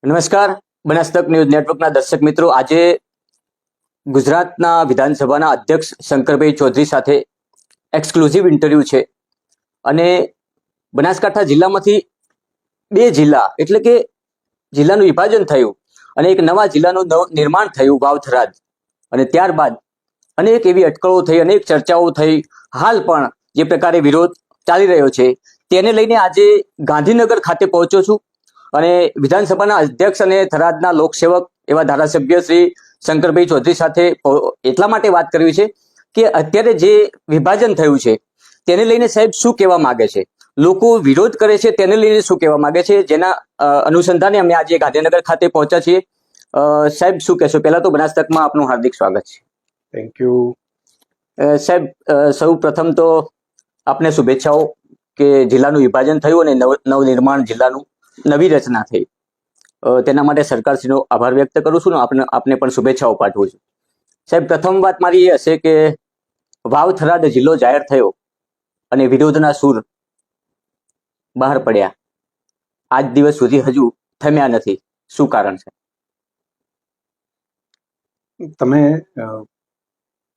નમસ્કાર. બનાસતક ન્યૂઝ નેટવર્કના દર્શક મિત્રો, આજે ગુજરાતના વિધાનસભાના અધ્યક્ષ શંકરભાઈ ચૌધરી સાથે એક્સક્લુઝિવ ઇન્ટરવ્યુ છે. અને બનાસકાંઠા જિલ્લામાંથી બે જિલ્લા એટલે કે જિલ્લાનું વિભાજન થયું અને એક નવા જિલ્લાનું નિર્માણ થયું, વાવ-થરાદ. અને ત્યારબાદ અનેક એવી અટકળો થઈ, અનેક ચર્ચાઓ થઈ. હાલ પણ જે પ્રકારે વિરોધ ચાલી રહ્યો છે તેને લઈને આજે ગાંધીનગર ખાતે પહોંચ્યો છું અને વિધાનસભાના અધ્યક્ષ અને થરાદના લોકસેવક એવા ધારાસભ્ય શ્રી શંકરભાઈ ચૌધરી સાથે એટલા માટે વાત કરવી છે કે અત્યારે જે વિભાજન થયું છે તેને લઈને સાહેબ શું કહેવા માંગે છે, લોકો વિરોધ કરે છે તેને લઈને શું કહેવા માંગે છે, જેના અનુસંધાને અમે આજે ગાંધીનગર ખાતે પહોંચ્યા છીએ. સાહેબ શું કહેશો? પહેલા તો બનાસતકમાં આપનું હાર્દિક સ્વાગત છે. થેન્ક યુ સાહેબ, સૌ પ્રથમ તો આપને શુભેચ્છાઓ કે જિલ્લાનું વિભાજન થયું અને નવનિર્માણ જિલ્લાનું નવી રચના થઈ. તેના માટે સરકારશ્રીનો આભાર વ્યક્ત કરું છું અને આપને પણ શુભેચ્છાઓ પાઠવું છું. સાહેબ, પ્રથમ વાત મારી એ હશે કે વાવ-થરાદ જિલ્લો જાહેર થયો અને વિરોધના સૂર બહાર પડ્યા, આજ દિવસ સુધી હજુ થમ્યા નથી. શું કારણ છે? તમે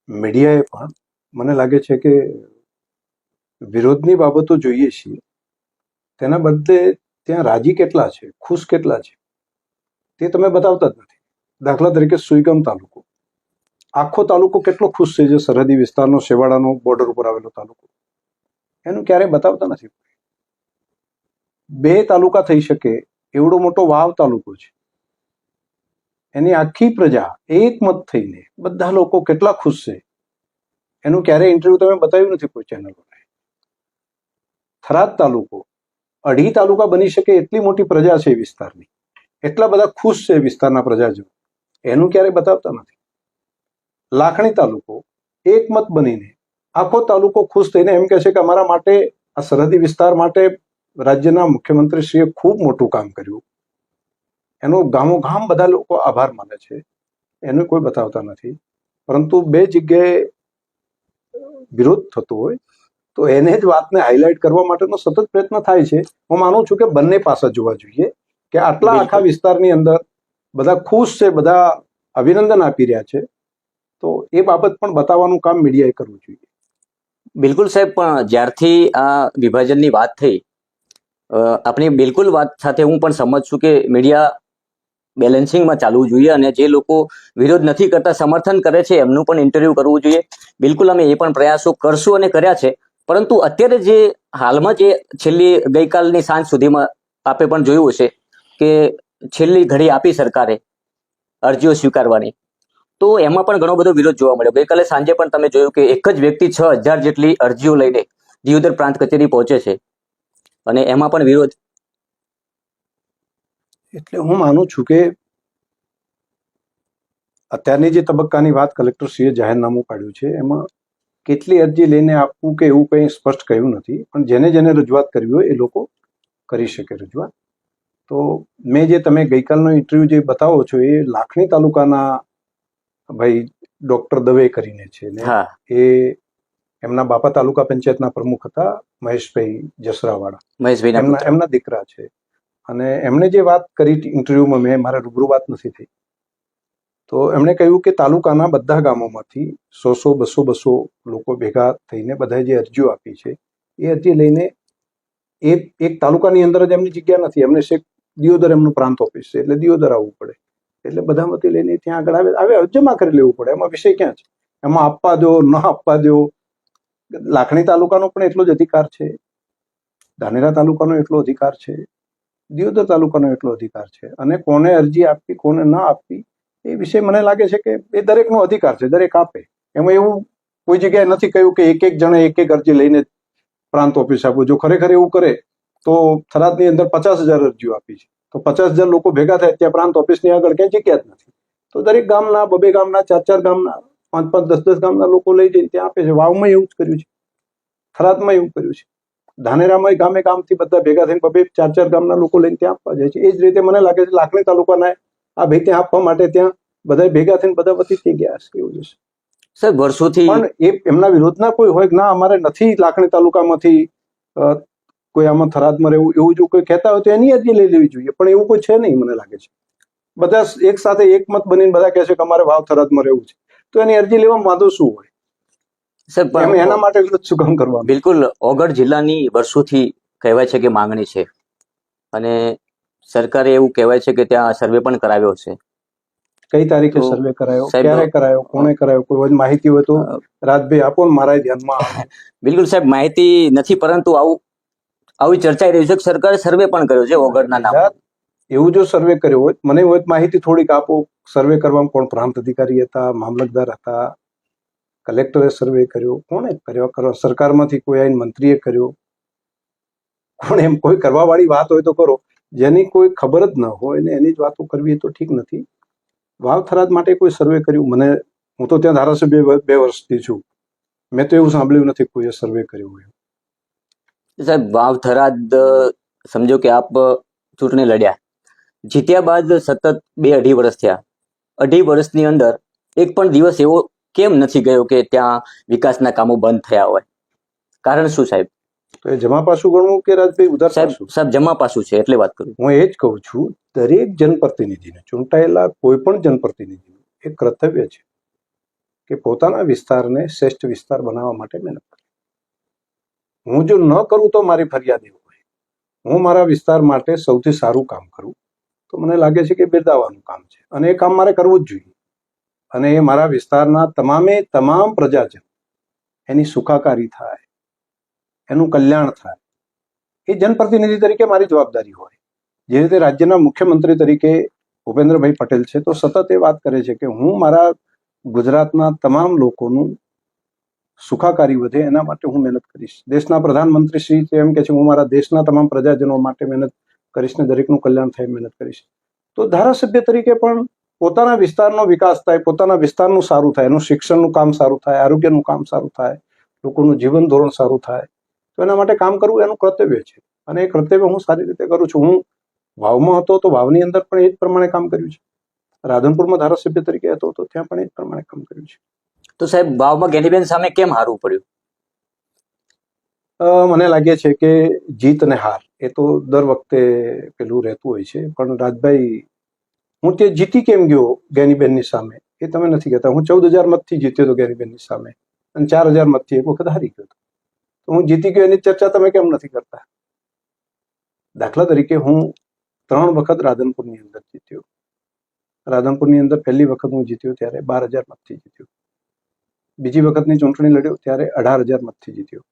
મીડિયાએ પણ મને લાગે છે કે વિરોધની બાબતો જોઈએ છીએ, તેના બદલે ત્યાં રાજી કેટલા છે, ખુશ કેટલા છે તે તમે બતાવતા જ નથી. દાખલા તરીકે સુઈગામ તાલુકો, આખો તાલુકો કેટલો ખુશ છે, જે સરહદી વિસ્તારનો, શેવાડાનો, બોર્ડર ઉપર આવેલો તાલુકો, એનું ક્યારેય બતાવતા નથી. બે તાલુકા થઈ શકે એવડો મોટો વાવ તાલુકો છે, એની આખી પ્રજા એકમત થઈને બધા લોકો કેટલા ખુશ છે એનું ક્યારેય ઇન્ટરવ્યુ તમે બતાવ્યું નથી કોઈ ચેનલોને. થરાદ તાલુકો 2.5 તાલુકા બની શકે એટલી મોટી પ્રજા છે એ વિસ્તારની, એટલા બધા ખુશ છે વિસ્તારના પ્રજાજનો, એનું ક્યારેય બતાવતા નથી. લાખણી તાલુકો એકમત બનીને આખો તાલુકો ખુશ થઈને એમ કહે છે કે અમારા માટે, આ સરહદી વિસ્તાર માટે રાજ્યના મુખ્યમંત્રીશ્રીએ ખૂબ મોટું કામ કર્યું, એનો ગામોગામ બધા લોકો આભાર માને છે. એનું કોઈ બતાવતા નથી. પરંતુ બે જગ્યાએ વિરોધ થતો હોય તો એને જ વાતને હાઇલાઇટ કરવા માટેનો સતત પ્રયત્ન થાય છે. હું માનું છું કે બંને પાસા જોવા જોઈએ કે આટલા આખા વિસ્તારની અંદર બધા ખુશ છે, બધા અભિનંદન આપી રહ્યા છે, તો એ બાબત પણ બતાવવાનું કામ મીડિયાએ કરવું જોઈએ. બિલકુલ સાહેબ, પણ જ્યારથી આ વિભાજનની વાત થઈ, આપણી બિલકુલ વાત સાથે હું પણ સમજ છું કે મીડિયા બેલેન્સિંગમાં ચાલવું જોઈએ અને જે લોકો વિરોધ નથી કરતા, સમર્થન કરે છે, એમનું પણ ઇન્ટરવ્યુ કરવું જોઈએ. બિલકુલ અમે એ પણ પ્રયાસો કરશું અને કર્યા છે. પરંતુ અત્યારે જે હાલમાં જે છેલ્લી ગઈકાલની સાંજ સુધીમાં આપે પણ જોયું હશે કે છેલ્લી ઘડી આપી સરકારે અરજીઓ સ્વીકારવાની, તો એમાં પણ ઘણો બધો વિરોધ જોવા મળ્યો. ગઈકાલે સાંજે પણ તમે જોયું કે એક જ વ્યક્તિ 6000 જેટલી અરજીઓ લઈને દિયોદર પ્રાંત કચેરી પહોંચે છે અને એમાં પણ વિરોધ. એટલે હું માનું છું કે અત્યારની જે તબક્કાની વાત કલેક્ટરશ્રીએ જાહેરનામું કાઢ્યું છે એમાં કેટલી અરજી લઈને આપવું કે એવું કંઈ સ્પષ્ટ કહ્યું નથી, પણ જેને જેને રજૂઆત કરવી હોય એ લોકો કરી શકે રજૂઆત. તો મેં જે તમે ગઈકાલનો ઇન્ટરવ્યુ જે બતાવો છો એ લાખણી તાલુકાના ભાઈ ડોક્ટર દવે કરીને છે ને, એ એમના બાપા તાલુકા પંચાયતના પ્રમુખ હતા, મહેશભાઈ જસરાવાળા, એમના દીકરા છે. અને એમણે જે વાત કરી ઇન્ટરવ્યુમાં, મેં મારા રૂબરૂ વાત નથી થઈ, તો એમણે કહ્યું કે તાલુકાના બધા ગામોમાંથી 100-200 લોકો ભેગા થઈને બધાએ જે અરજીઓ આપી છે એ અરજી લઈને એક તાલુકાની અંદર જ એમની જગ્યા નથી, એમને શેખ દિયોદર એમનું પ્રાંત ઓફિસ છે એટલે દિયોદર આવવું પડે, એટલે બધામાંથી લઈને ત્યાં આગળ આવે જમા કરી લેવું પડે. એમાં વિષય ક્યાં છે? એમાં આપવા દો, ન આપવા દો. લાખણી તાલુકાનો પણ એટલો જ અધિકાર છે, ધાનેરા તાલુકાનો એટલો અધિકાર છે, દિયોદર તાલુકાનો એટલો અધિકાર છે. અને કોને અરજી આપવી, કોને ન આપવી, એ વિષય મને લાગે છે કે એ દરેકનો અધિકાર છે, દરેક આપે. એમાં એવું કોઈ જગ્યાએ નથી કહ્યું કે એક જણે એક અરજી લઈને પ્રાંત ઓફિસ આપવું. જો ખરેખર એવું કરે તો થરાદની અંદર 50,000 અરજીઓ આપી છે, તો 50,000 લોકો ભેગા થાય ત્યાં પ્રાંત ઓફિસની આગળ ક્યાંય જગ્યા જ નથી. તો દરેક ગામના, 2 ગામના, 4 ગામના, 5-5, 10-10 ગામના લોકો લઈ જઈને ત્યાં આપે છે. વાવમાં એવું જ કર્યું છે, થરાદમાં એવું કર્યું છે, ધાનેરામાં ગામે ગામથી બધા ભેગા થઈને 2-4 ગામના લોકો લઈને ત્યાં આપવા જાય છે. એ જ રીતે મને લાગે છે લાખણી તાલુકાના આ ભાઈ ત્યાં આપવા માટે ત્યાં બધા ભેગા થઈને બધા વતી થઈ ગયા હશે, એવું જશે. સાહેબ, વર્ષોથી પણ એ એમના વિરોધના કોઈ હોય કે ના અમારે નથી લાખણી તાલુકામાંથી કોઈ આમાં થરાદમાં રહેવું એવું જો કોઈ કહેતા હોય તો એની અરજી લઈ લેવી જોઈએ, પણ એવું કોઈ છે નહીં મને લાગે છે. બધા એક સાથે એકમત બનીને બધા કહે છે કે અમારે વાવ થરાદમાં રહેવું છે, તો એની અરજી લેવામાં વાંધો શું હોય? સાહેબ એમ એના માટે વિરોધ શું કામ કરવાનું? બિલકુલ ઓગળ જિલ્લાની વર્ષોથી કહેવાય છે કે માંગણી છે, અને સરકારે એવું કહેવાય છે કે ત્યાં સર્વે પણ કરાવ્યો છે. કઈ તારીખે તો સર્વે કરાયો, સાહેબ, ક્યારે કરાયો, કોણે કરાયો? કોઈ માહિતી હોય તો રાજભાઈ આપો ને મારા ધ્યાનમાં આવે. બિલકુલ સાહેબ, માહિતી નથી, પરંતુ આવી ચર્ચાઈ રહી છે કે સરકારે સર્વે પણ કર્યો છે ઓગળના નામ. એવું જો સર્વે કર્યો હોય મને હોય તો માહિતી થોડીક આપો. સર્વે કરવામાં કોણ પ્રાંત અધિકારી હતા, મામલતદાર હતા, કલેક્ટરે સર્વે કર્યો, કોણે કર્યો? સરકારમાંથી કોઈ આઈને મંત્રીએ કર્યો, કોણ? એમ કોઈ કરવા વાળી વાત હોય તો કરો, જેની કોઈ ખબર જ ન હોય ને એની જ વાતો કરવી એ તો ઠીક નથી. વાવ થરાદ માટે કોઈ સર્વે કર્યું? હું તો ત્યાં ધારાસભ્ય 2 વર્ષથી છું, મેં તો એવું સાંભળ્યું નથી કોઈએ સર્વે કર્યું હોય. સાહેબ, વાવ થરાદ સમજો કે આપ ચૂંટણી લડ્યા, જીત્યા બાદ સતત 2-2.5 વર્ષ થયા. 2.5 વર્ષની અંદર એક પણ દિવસ એવો કેમ નથી ગયો કે ત્યાં વિકાસના કામો બંધ થયા હોય? કારણ શું સાહેબ? તો એ જમા પાછું ગણવું કે રાજભાઈ ઉધાર પાછું? સાહેબ જમા પાછું છે એટલે વાત કરું. હું એ જ કહું છું, દરેક જનપ્રતિનિધિને, ચૂંટાયેલા કોઈ પણ જનપ્રતિનિધિનું એ કર્તવ્ય છે કે પોતાના વિસ્તારને શ્રેષ્ઠ વિસ્તાર બનાવવા માટે મહેનત કરે. હું જો ન કરું તો મારી ફરિયાદ એવું હોય. હું મારા વિસ્તાર માટે સૌથી સારું કામ કરું તો મને લાગે છે કે બિરદાવવાનું કામ છે, અને એ કામ મારે કરવું જ જોઈએ. અને એ મારા વિસ્તારના તમામ પ્રજાજન એની સુખાકારી થાય, એનું કલ્યાણ થાય, એ જનપ્રતિનિધિ તરીકે મારી જવાબદારી હોય. જે રીતે રાજ્યના મુખ્યમંત્રી તરીકે ભૂપેન્દ્રભાઈ પટેલ છે તો સતત એ વાત કરે છે કે હું મારા ગુજરાતના તમામ લોકોનું સુખાકારી વધે એના માટે હું મહેનત કરીશ. દેશના પ્રધાનમંત્રી શ્રી એમ કે છે હું મારા દેશના તમામ પ્રજાજનો માટે મહેનત કરીશ ને દરેકનું કલ્યાણ થાય મહેનત કરીશ. તો ધારાસભ્ય તરીકે પણ પોતાના વિસ્તારનો વિકાસ થાય, પોતાના વિસ્તારનું સારું થાય, એનું શિક્ષણનું કામ સારું થાય, આરોગ્યનું કામ સારું થાય, લોકોનું જીવન ધોરણ સારું થાય, તો એના માટે કામ કરવું એનું કર્તવ્ય છે. અને એ કર્તવ્ય હું સારી રીતે કરું છું. હું વાવમાં હતો તો વાવની અંદર પણ એ જ પ્રમાણે કામ કર્યું છે. રાધનપુરમાં ધારાસભ્ય તરીકે હતો તો ત્યાં પણ એ જ પ્રમાણે કામ કર્યું છે. તો સાહેબ, વાવમાં ગેનીબેન સામે કેમ હારવું પડ્યું? મને લાગે છે કે જીત અને હાર એ તો દર વખતે પેલું રહેતું હોય છે, પણ રાજભાઈ હું તે જીતી કેમ ગયો ગેનીબેનની સામે એ તમે નથી કહેતા. હું 14,000 મતથી જીત્યો હતો ગેનીબેનની સામે, અને 4,000 મતથી એક વખત હારી ગયો હતો. તો હું જીતી ગયો એની ચર્ચા તમે કેમ નથી કરતા? દાખલા તરીકે હું 3 વખત રાધનપુરની અંદર જીત્યો. રાધનપુરની અંદર પહેલી વખત હું જીત્યો ત્યારે 12,000 મતથી જીત્યો. બીજી વખતની ચૂંટણી લડ્યો ત્યારે 18,000 મતથી જીત્યો.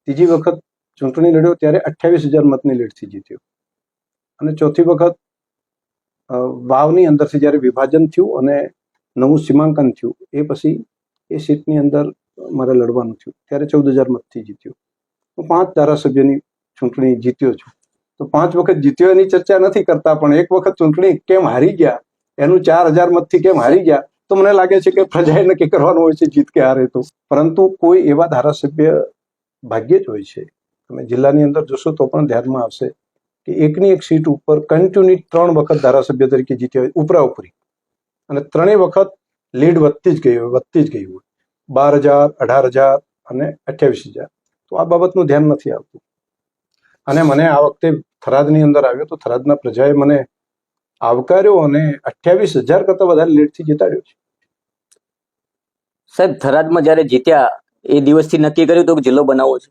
ત્રીજી વખત ચૂંટણી લડ્યો ત્યારે 28,000 મતની લીડથી જીત્યો. અને ચોથી વખત વાવની અંદરથી જ્યારે વિભાજન થયું અને નવું સીમાંકન થયું એ પછી એ સીટની અંદર મારે લડવાનું થયું ત્યારે 14,000 મતથી જીત્યો. હું 5 ધારાસભ્યની ચૂંટણી જીત્યો છું. તો 5 વખત જીત્યો એની ચર્ચા નથી કરતા, પણ એક વખત ચૂંટણી કેમ હારી ગયા, એનું 4,000 મતથી કેમ હારી ગયા, તો મને લાગે છે કે પ્રજાએ નક્કી કરવાનું હોય છે જીત કે હારે તો. પરંતુ કોઈ એવા ધારાસભ્ય ભાગ્યે જ હોય છે. તમે જિલ્લાની અંદર જોશો તો પણ ધ્યાનમાં આવશે કે એકની એક સીટ ઉપર કન્ટિન્યુ 3 વખત ધારાસભ્ય તરીકે જીત્યા હોય ઉપરા ઉપરી, અને 3 વખત લીડ વધતી જ ગઈ હોય 12,000, 18,000 અને 28,000. તો આ બાબતનું ધ્યાન નથી આવતું. અને મને આ વખતે થરાદની અંદર આવ્યો તો થરાદના પ્રજાએ મને આવકાર્યો અને 28,000 કરતા વધારે લીડથી જીતાડ્યો છે. સાહેબ, થરાદમાં જ્યારે જીત્યા એ દિવસથી નક્કી કર્યું તો જિલ્લો બનાવવો છે?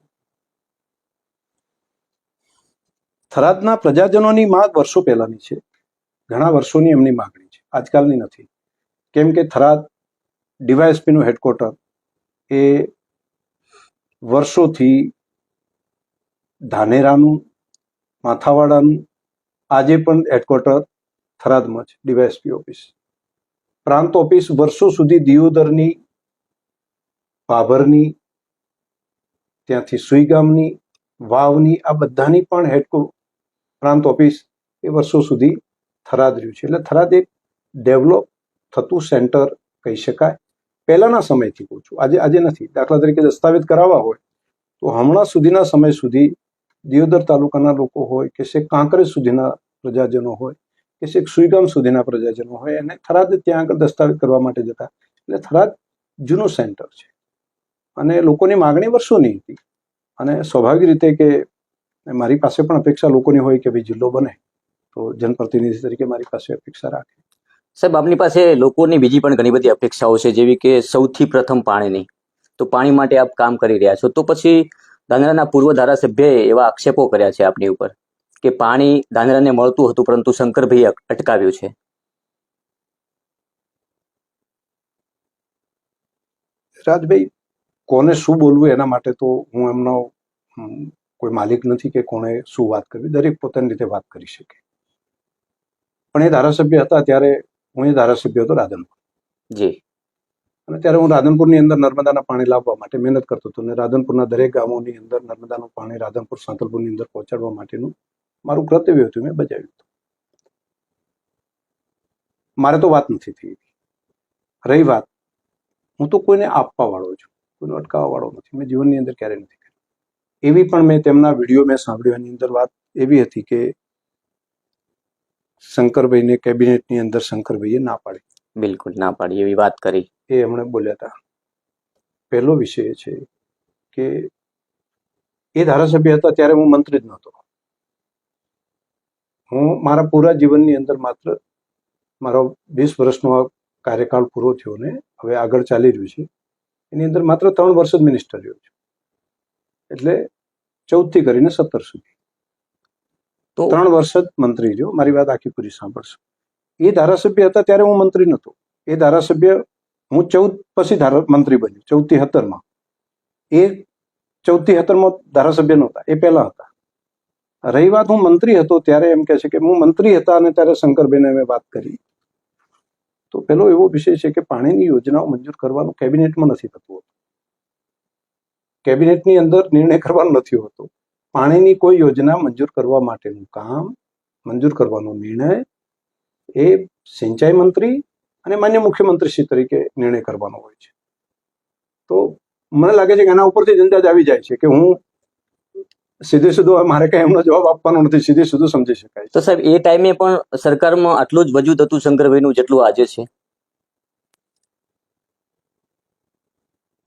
થરાદના પ્રજાજનોની માંગ વર્ષો પહેલાની છે, ઘણા વર્ષોની એમની માંગણી છે, આજકાલની નથી. કેમ કે થરાદ ડીવાયએસપીનું હેડક્વાર્ટર એ વર્ષોથી ધાનેરાનું, માથાવાડાનું, આજે પણ હેડક્વાર્ટર થરાદમાં છે ડીવાયએસપી ઓફિસ. પ્રાંત ઓફિસ વર્ષો સુધી દિયોદરની, ભાભરની, ત્યાંથી સુઈગામની, વાવની, આ બધાની પણ પ્રાંત ઓફિસ એ વર્ષો સુધી થરાદ રહ્યું છે. એટલે થરાદ એક ડેવલપ થતું સેન્ટર કહી શકાય પહેલાના સમયથી. કહું છું આજે નથી. દાખલા તરીકે દસ્તાવેજ કરાવવા હોય તો હમણાં સુધીના સમય સુધી દિયોદર તાલુકાના લોકો હોય કે શેખ કાંકરેજ સુધીના પ્રજાજનો હોય કે શેખ સુઈગામ સુધીના પ્રજાજનો હોય એને થરાદ ત્યાં આગળ દસ્તાવેજ કરવા માટે જતા. એટલે થરાદ જૂનું સેન્ટર છે અને લોકોની માગણી વર્ષોની હતી. અને સ્વાભાવિક રીતે કે અને મારી પાસે પણ અપેક્ષા લોકોની હોય કે ભાઈ જિલ્લો બને તો જનપ્રતિનિધિ તરીકે મારી પાસે અપેક્ષા રાખે. સાહેબ, આપની પાસે લોકોની બીજી પણ ઘણી બધી અપેક્ષાઓ છે, જેવી કે સૌથી પ્રથમ પાણીની. તો પાણી માટે આપ કામ કરી રહ્યા છો, તો પછી ધાનેરાના પૂર્વ ધારાસભ્યએ એવા આક્ષેપો કર્યા છે આપની ઉપર કે પાણી ધાનેરાને મળતું હતું પરંતુ શંકરભાઈએ અટકાવ્યું છે. રાજભાઈ, કોને શું બોલવું એના માટે તો હું એમનો કોઈ માલિક નથી કે કોણે શું વાત કરવી. દરેક પોતાની રીતે વાત કરી શકે. પણ એ ધારાસભ્ય હતા ત્યારે હું એ ધારાસભ્ય હતો રાધનપુર. જી. અને ત્યારે હું રાધનપુરની અંદર નર્મદાના પાણી લાવવા માટે મહેનત કરતો હતો અને રાધનપુરના દરેક ગામોની અંદર નર્મદાનું પાણી રાધનપુર સાંતલપુરની અંદર પહોંચાડવા માટેનું મારું કર્તવ્ય હતું, મેં બજાવ્યું હતું. મારે તો વાત નથી થઈ. રહી વાત, હું તો કોઈને આપવા વાળો છું, કોઈને અટકાવવા વાળો નથી. મેં જીવનની અંદર ક્યારેય નથી કર્યું. એવી પણ મેં તેમના વિડીયો મેં સાંભળ્યો, એની અંદર વાત એવી હતી કે શંકરભાઈને કેબિનેટની અંદર શંકરભાઈએ ના પાડી. બિલકુલ ના પાડી એવી વાત કરી. એ એમણે બોલ્યા હતા. પહેલો વિષય એ છે કે એ ધારાસભ્ય હતા ત્યારે હું મંત્રી જ નહોતો. હું મારા પૂરા જીવનની અંદર માત્ર મારો 20 વર્ષનો કાર્યકાળ પૂરો થયો ને હવે આગળ ચાલી રહ્યું છે, એની અંદર માત્ર 3 વર્ષ જ મિનિસ્ટર રહ્યો છું. એટલે 14 થી કરીને 17 સુધી તો 3 વર્ષ જ મંત્રી રહ્યો. મારી વાત આખી પૂરી સાંભળશો. એ ધારાસભ્ય હતા ત્યારે હું મંત્રી નહોતો. એ ધારાસભ્ય હું 14 પછી મંત્રી બન્યો, 14 થી 17માં. એ 14 થી 17માં ધારાસભ્ય નહોતા, એ પહેલા હતા. રહી વાત, હું મંત્રી હતો ત્યારે એમ કે છે કે હું મંત્રી હતા અને ત્યારે શંકરભાઈને મેં વાત કરી. તો પેલો એવો વિષય છે કે પાણીની યોજનાઓ મંજૂર કરવાનું કેબિનેટમાં નથી થતું. કેબિનેટની અંદર નિર્ણય કરવાનો નથી હોતો. પાણીની કોઈ યોજના મંજૂર કરવા માટેનું કામ, મંજૂર કરવાનો નિર્ણય એ સિંચાઈ મંત્રી અને માન્ય મુખ્યમંત્રીશ્રી તરીકે નિર્ણય કરવાનો હોય છે. તો મને લાગે છે કે એના ઉપરથી જ અંદાજ આવી જાય છે કે હું સીધે સીધો મારે કઈ એમનો જવાબ આપવાનો નથી, સીધે સીધું સમજી શકાય. તો સાહેબ, એ ટાઈમે પણ સરકારમાં આટલું જ વજૂદ હતું શંકરભાઈનું જેટલું આજે છે?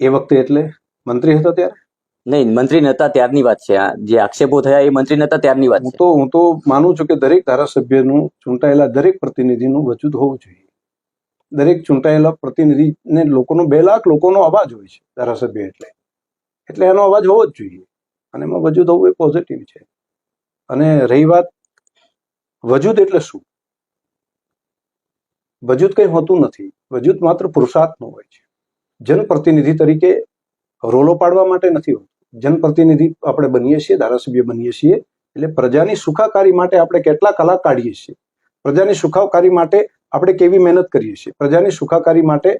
એ વખતે એટલે મંત્રી હતા ત્યારે? નહીં, મંત્રી નતા ત્યારની વાત છે. આ જે આક્ષેપો થયા એ મંત્રી નતા ત્યારની વાત છે. હું તો માનું છું કે દરેક ધારાસભ્યનું, ચૂંટાયેલા દરેક પ્રતિનિધિનું વજૂદ હોવું જોઈએ. દરેક ચૂંટાયેલા પ્રતિનિધિને લોકોનો 2 લાખ લોકોનો અવાજ હોય છે ધારાસભ્ય એટલે એનો અવાજ હોવો જ જોઈએ અને એમાં વજૂદ હોવું એ પોઝિટિવ છે. અને રહી વાત, વજૂદ એટલે શું? વજૂદ કંઈ હોતું નથી. વજૂદ માત્ર પુરુષાર્થનો હોય છે. જનપ્રતિનિધિ તરીકે રોલો પાડવા માટે નથી હોતું. જનપ્રતિનિધિ આપણે બનીએ છીએ, ધારાસભ્ય બનીએ છીએ એટલે પ્રજાની સુખાકારી માટે આપણે કેટલા કલાક કાઢીએ છીએ, પ્રજાની સુખાકારી માટે આપણે કેવી મહેનત કરીએ છીએ, પ્રજાની સુખાકારી માટે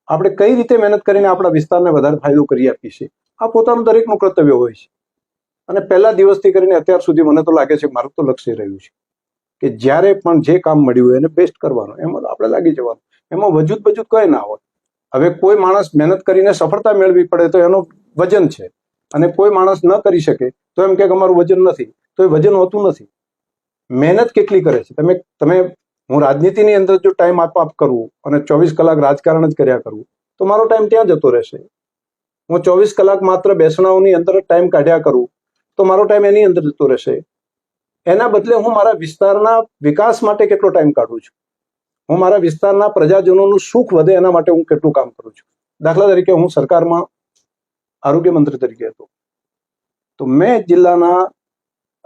આપણે કઈ રીતે મહેનત કરીને આપણા વિસ્તારને વધારે ફાયદો કરી આપીએ છીએ, આ પોતાનું દરેકનું કર્તવ્ય હોય છે. અને પહેલા દિવસથી કરીને અત્યાર સુધી મને તો લાગે છે, મારું તો લક્ષ્ય રહ્યું છે કે જ્યારે પણ જે કામ મળ્યું હોય એને બેસ્ટ કરવાનું, એમાં આપણે લાગી જવાનું. એમાં વજૂદ કંઈ ના હોય. હવે કોઈ માણસ મહેનત કરીને સફળતા મેળવી પડે તો એનો વજન છે, અને કોઈ માણસ ન કરી શકે તો એમ કે અમારું વજન નથી, તો એ વજન હોતું નથી. મહેનત કેટલી કરે છે તમે હું રાજનીતિની અંદર જો ટાઈમ આપ કરવું અને 24 કલાક રાજકારણ જ કર્યા કરવું તો મારો ટાઈમ ત્યાં જતો રહેશે. હું 24 કલાક માત્ર બેસણાઓની અંદર જ ટાઈમ કાઢ્યા કરું તો મારો ટાઈમ એની અંદર જતો રહેશે. એના બદલે હું મારા વિસ્તારના વિકાસ માટે કેટલો ટાઈમ કાઢું છું, હું મારા વિસ્તારના પ્રજાજનોનું સુખ વધે એના માટે હું કેટલું કામ કરું છું. દાખલા તરીકે હું સરકારમાં આરોગ્ય મંત્રી તરીકે હતો તો મેં જિલ્લાના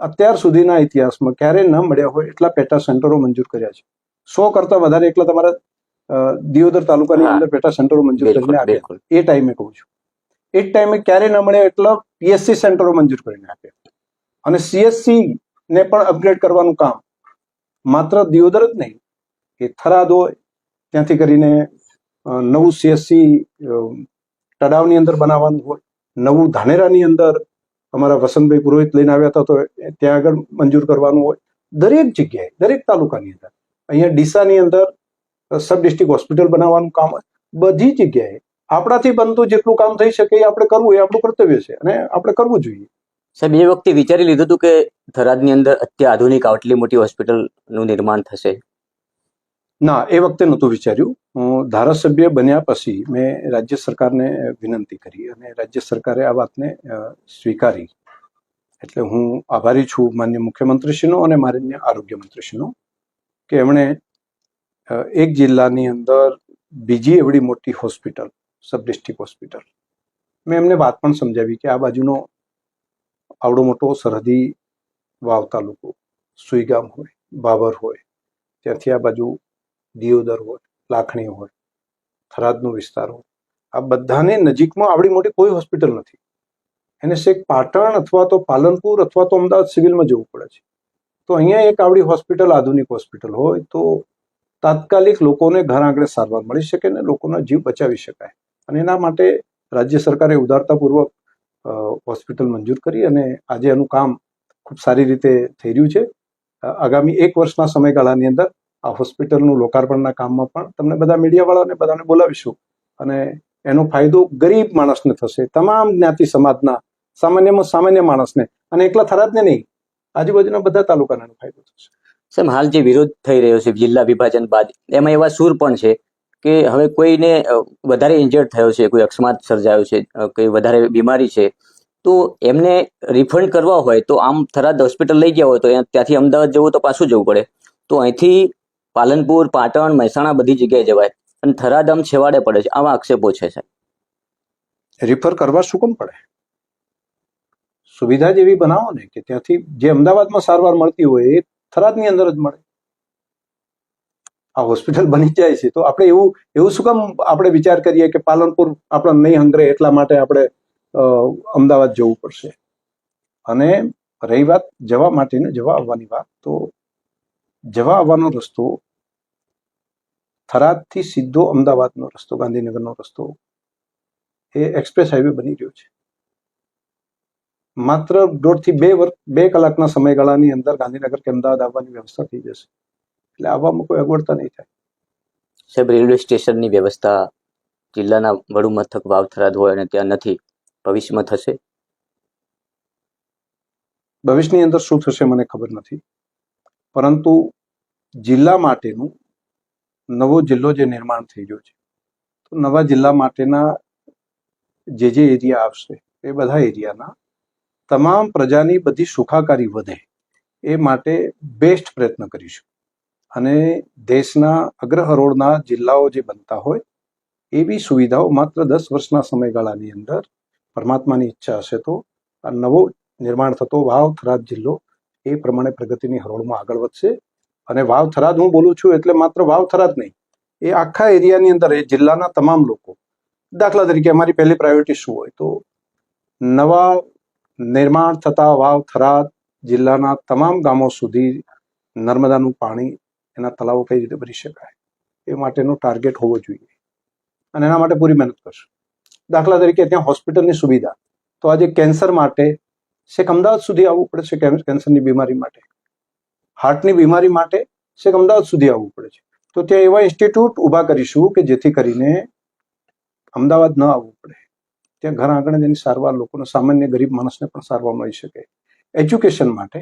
અત્યાર સુધીના ઇતિહાસમાં ક્યારેય ન મળ્યા હોય એટલા પેટા સેન્ટરો મંજૂર કર્યા છે. 100 કરતા વધારે એટલા તમારા દિયોદર તાલુકાની અંદર પેટા સેન્ટરો મંજૂર કરીને આપ્યા. એ ટાઈમે કહું છું, એ ટાઈમે ક્યારેય ન મળ્યા એટલા પીએસસી સેન્ટરો મંજૂર કરીને આપ્યા. અને સીએસસી ને પણ અપગ્રેડ કરવાનું કામ માત્ર દિયોદર જ નહીં, એ થરાદ હોય ત્યાંથી કરીને નવું સીએસસી તળાવની અંદર બનાવવાનું હોય, નવું ધાનેરાની અંદર અમારા વસંતભાઈ પુરોહિત લઈને આવ્યા હતા તો ત્યાં આગળ મંજૂર કરવાનું હોય. દરેક જગ્યાએ, દરેક તાલુકાની અંદર, અહીંયા ડીસાની અંદર સબ ડિસ્ટ્રિક્ટ હોસ્પિટલ બનાવવાનું કામ હોય. બધી જગ્યાએ આપણાથી બનતું જેટલું કામ થઈ શકે એ આપણે કરવું, એ આપણું કર્તવ્ય છે અને આપણે કરવું જોઈએ. સાહેબ, એ વખતે વિચારી લીધું હતું કે થરાદની અંદર અત્યાધુનિક આટલી મોટી હોસ્પિટલનું નિર્માણ થશે? ના, એ વખતે નહોતું વિચાર્યું. હું ધારાસભ્ય બન્યા પછી મેં રાજ્ય સરકારને વિનંતી કરી અને રાજ્ય સરકારે આ વાતને સ્વીકારી. એટલે હું આભારી છું માન્ય મુખ્યમંત્રીશ્રીનો અને માન્ય આરોગ્ય મંત્રીશ્રીનો કે એમણે એક જિલ્લાની અંદર બીજી એવડી મોટી હોસ્પિટલ, સબ ડિસ્ટ્રિક્ટ હોસ્પિટલ, મેં એમને વાત પણ સમજાવી કે આ બાજુનો આવડો મોટો સરહદી વાવ તાલુકો, સુઈગામ હોય, બાબર હોય, ત્યાંથી આ બાજુ દિયોદર હોય, લાખણી હોય, થરાદનો વિસ્તાર હોય, આ બધાને નજીકમાં આવડી મોટી કોઈ હોસ્પિટલ નથી. એને છેક પાટણ અથવા તો પાલનપુર અથવા તો અમદાવાદ સિવિલમાં જવું પડે છે. તો અહીંયા એક આવડી હોસ્પિટલ, આધુનિક હોસ્પિટલ હોય તો તાત્કાલિક લોકોને ઘર આંગણે સારવાર મળી શકે ને લોકોના જીવ બચાવી શકાય. અને એના માટે રાજ્ય સરકારે ઉદારતાપૂર્વક હોસ્પિટલ મંજૂર કરી અને આજે એનું કામ ખૂબ સારી રીતે થઈ રહ્યું છે. આગામી 1 વર્ષના સમયગાળાની અંદર આ હોસ્પિટલનું લોકાર્પણના કામમાં પણ તમને બધા મીડિયાવાળાને બધાને બોલાવીશું અને એનો ફાયદો ગરીબ માણસને થશે, તમામ જ્ઞાતિ સમાજના સામાન્યમાં સામાન્ય માણસને, અને એકલા થરાદને નહીં, આજુબાજુના બધા તાલુકાને એનો ફાયદો થશે. સાહેબ, હાલ જે વિરોધ થઈ રહ્યો છે જિલ્લા વિભાજન બાદ, એમાં એવા સૂર પણ છે કે હવે કોઈને વધારે ઇન્જર્ડ થયો છે, કોઈ અકસ્માત સર્જાયો છે, કોઈ વધારે બીમારી છે, તો એમને રિફંડ કરવા હોય તો આમ થરાદ હોસ્પિટલ લઈ ગયા હોય તો ત્યાંથી અમદાવાદ જવું તો પાછું જવું પડે. તો અહીંથી પાલનપુર, પાટણ, મહેસાણા બધી જગ્યાએ જવાય અને થરાદ આમ છેવાડે પડે છે. આવા આક્ષેપો છે સાહેબ. રિફર કરવા શું કેમ પડે? સુવિધા જેવી બનાવો ને કે ત્યાંથી જે અમદાવાદમાં સારવાર મળતી હોય એ થરાદની અંદર જ મળે. આ હોસ્પિટલ બની જાય છે તો આપણે એવું શું કામ આપણે વિચાર કરીએ કે પાલનપુર આપણે નહીં હંગરે એટલા માટે આપણે અમદાવાદ જવું પડશે. અને રહી વાત જવા માટેની, જવા આવવાની વાત, તો જવા આવવાનો રસ્તો થરાદથી સીધો અમદાવાદનો રસ્તો, ગાંધીનગરનો રસ્તો, એ એક્સપ્રેસ હાઈવે બની રહ્યો છે. માત્ર 1.5 થી 2 કલાકના સમયગાળાની અંદર ગાંધીનગર કે અમદાવાદ આવવાની વ્યવસ્થા થઈ જશે. એટલે આવવામાં કોઈ અગવડતા નહીં થાય. સાહેબ, રેલવે સ્ટેશનની વ્યવસ્થા જિલ્લાના વડુ મથક વાવ થરાદ હોય અને ત્યાં નથી, ભવિષ્યમાં થશે? ભવિષ્યની અંદર શું થશે મને ખબર નથી, પરંતુ જિલ્લા માટેનું નવો જિલ્લો જે નિર્માણ થઈ ગયો છે તો નવા જિલ્લા માટેના જે એરિયા આવશે એ બધા એરિયાના તમામ પ્રજાની બધી સુખાકારી વધે એ માટે બેસ્ટ પ્રયત્ન કરીશું. અને દેશના અગ્રહરોળના જિલ્લાઓ જે બનતા હોય એવી સુવિધાઓ માત્ર 10 વર્ષના સમયગાળાની અંદર પરમાત્માની ઈચ્છા હશે તો આ નવો નિર્માણ થતો વાવ થરાદ જિલ્લો એ પ્રમાણે પ્રગતિની હરોળમાં આગળ વધશે. અને વાવ થરાદ હું બોલું છું એટલે માત્ર વાવ થરાદ નહીં, એ આખા એરિયાની અંદર એ જિલ્લાના તમામ લોકો, દાખલા તરીકે અમારી પહેલી પ્રાયોરિટી શું હોય તો નવા નિર્માણ થતા વાવ થરાદ જિલ્લાના તમામ ગામો સુધી નર્મદાનું પાણી, એના તળાવો કઈ રીતે ભરી શકાય એ માટેનો ટાર્ગેટ હોવો જોઈએ અને એના માટે પૂરી મહેનત કરશું. દાખલા તરીકે ત્યાં હોસ્પિટલની સુવિધા, તો આજે કેન્સર માટે છેક અમદાવાદ સુધી આવવું પડે છે, કેન્સરની બીમારી માટે, હાર્ટની બીમારી માટે છેક અમદાવાદ સુધી આવવું પડે છે. તો ત્યાં એવા ઇન્સ્ટિટ્યૂટ ઊભા કરીશું કે જેથી કરીને અમદાવાદ ન આવવું પડે. ત્યાં ઘર આંગણે જેની સારવાર લોકોને, સામાન્ય ગરીબ માણસને પણ સારવાર મળી શકે. એજ્યુકેશન માટે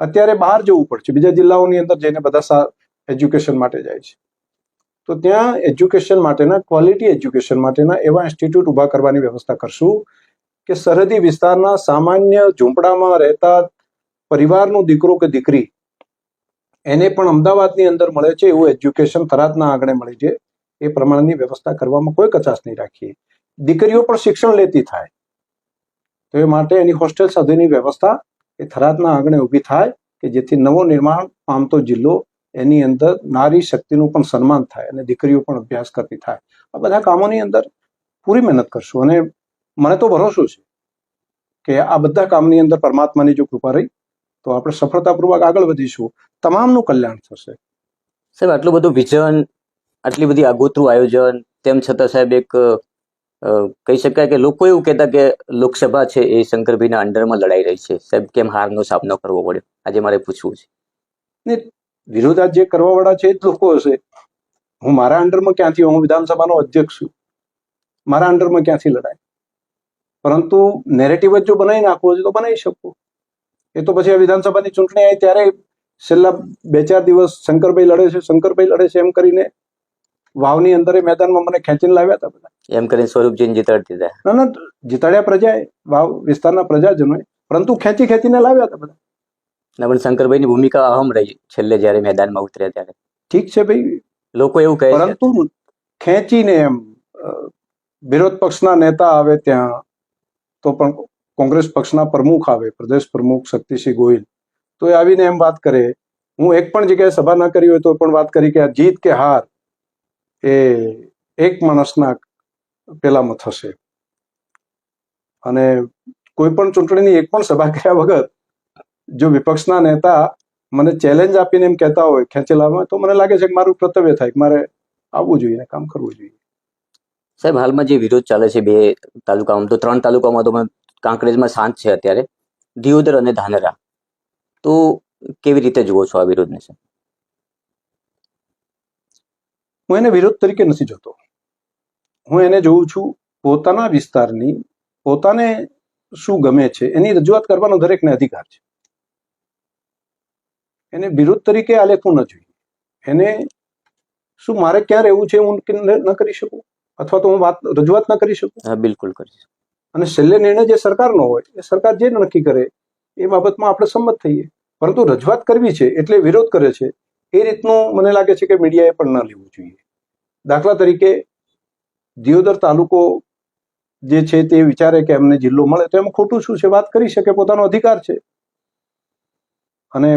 અત્યારે બહાર જવું પડશે, બીજા જિલ્લાઓની અંદર જઈને બધા એજ્યુકેશન માટે જાય છે. તો ત્યાં એજ્યુકેશન માટેના, ક્વોલિટી એજ્યુકેશન માટેના એવા ઇન્સ્ટિટ્યૂટ ઊભા કરવાની વ્યવસ્થા કરશું કે સરહદી વિસ્તારના સામાન્ય ઝૂંપડામાં રહેતા પરિવારનો દીકરો કે દીકરી એને પણ અમદાવાદની અંદર મળે છે એવું એજ્યુકેશન થરાદના આંગણે મળી છે એ પ્રમાણેની વ્યવસ્થા કરવામાં કોઈ કચાશ નહીં રાખીએ. દીકરીઓ પણ શિક્ષણ લેતી થાય તો એ માટે એની હોસ્ટેલ સાથેની વ્યવસ્થા એ થરાદના આંગણે ઊભી થાય કે જેથી નવો નિર્માણ પામતો જિલ્લો, એની અંદર નારી શક્તિનું પણ સન્માન થાય અને દીકરીઓ પણ અભ્યાસ કરતી થાય. આ બધા કામોની અંદર પૂરી મહેનત કરશું અને મને તો ભરોસો છે કે આ બધા કામની અંદર પરમાત્માની જો કૃપા રહી તો આપણે સફળતાપૂર્વક આગળ વધીશું, તમામનું કલ્યાણ થશે. સાહેબ, આટલું બધું વિઝન, આટલી બધી આગોતરું આયોજન, તેમ છતાં સાહેબ એક કહી શકાય કે લોકો એવું કહેતા કે લોકસભા છે એ શંકરભાઈના અંડરમાં લડાઈ રહી છે. સાહેબ, કેમ હારનો સામનો કરવો પડ્યો? આજે મારે પૂછવું છે. ને વિરોધ જે કરવા વાળા છે એ જ લોકો હશે. હું મારા અંડરમાં ક્યાંથી, હું વિધાનસભાનો અધ્યક્ષ છું, મારા અંડરમાં ક્યાંથી લડાય? પરંતુ નેરેટિવ જ જો બનાવી નાખવો છે તો બનાવી શકું. એ તો પછી આ વિધાનસભાની ચૂંટણી આવી ત્યારે છેલ્લા 2-4 દિવસ શંકરભાઈ લડે છે એમ કરીને વાવની અંદર મેદાનમાં મને ખેંચીને લાવ્યા હતા બધા. એમ કરીને સ્વરૂપજીને જીતાડી દીધા. ના, જીતાડ્યા પ્રજાએ, વાવ વિસ્તારના પ્રજાજનોએ. પરંતુ ખેંચીને લાવ્યા હતા બધા. પણ શંકરભાઈની ભૂમિકા અહમ રહી છેલ્લે જ્યારે મેદાનમાં ઉતર્યા ત્યારે. ઠીક છે ભાઈ, લોકો એવું કહે છે. પરંતુ ખેંચીને એમ વિરોધ પક્ષના નેતા આવે ત્યાં તો પણ કોંગ્રેસ પક્ષના પ્રમુખ આવે, પ્રદેશ પ્રમુખ શક્તિસિંહ ગોહિલ, તો એ આવીને એમ વાત કરે. હું એક પણ જગ્યાએ સભા ના કરી હોય તો પણ વાત કરી કે આ જીત કે હાર એ એક માણસના પેલામાં થશે. અને કોઈ પણ ચૂંટણીની એક પણ સભા કર્યા વગર જો વિપક્ષના નેતા મને ચેલેન્જ આપીને એમ કહેતા હોય ખેંચી લાવવા, તો મને લાગે છે કે મારું કર્તવ્ય થાય કે મારે આવવું જોઈએ, કામ કરવું જોઈએ. સાહેબ, હાલમાં જે વિરોધ ચાલે છે 2 તાલુકામાં, તો 3 તાલુકામાં તો કાંકરેજમાં શાંત છે અત્યારે, દિયોદર અને ધાનેરા, તો કેવી રીતે જુઓ છો આ વિરોધને? હું એને વિરોધ તરીકે નથી જોતો. હું એને જોઉં છું પોતાના વિસ્તારની, પોતાને શું ગમે છે એની રજૂઆત કરવાનો દરેકને અધિકાર છે. એને વિરોધ તરીકે આલેખવું ન જોઈએ. એને શું મારે ક્યાં રહેવું છે હું ન કરી શકું, અથવા તો હું રજૂઆત ન કરી શકું? હા, બિલકુલ કરીશ. અને છેલ્લે નિર્ણય જે સરકારનો હોય એ સરકાર જે નક્કી કરે એ બાબતમાં આપણે સંમત થઈએ. પરંતુ રજૂઆત કરવી છે એટલે વિરોધ કરે છે એ રીતનું મને લાગે છે કે મીડિયાએ પણ ન લેવું જોઈએ. દાખલા તરીકે દિયોદર તાલુકો જે છે તે વિચારે કે એમને જિલ્લો મળે તો એમાં ખોટું શું છે? વાત કરી શકે, પોતાનો અધિકાર છે. અને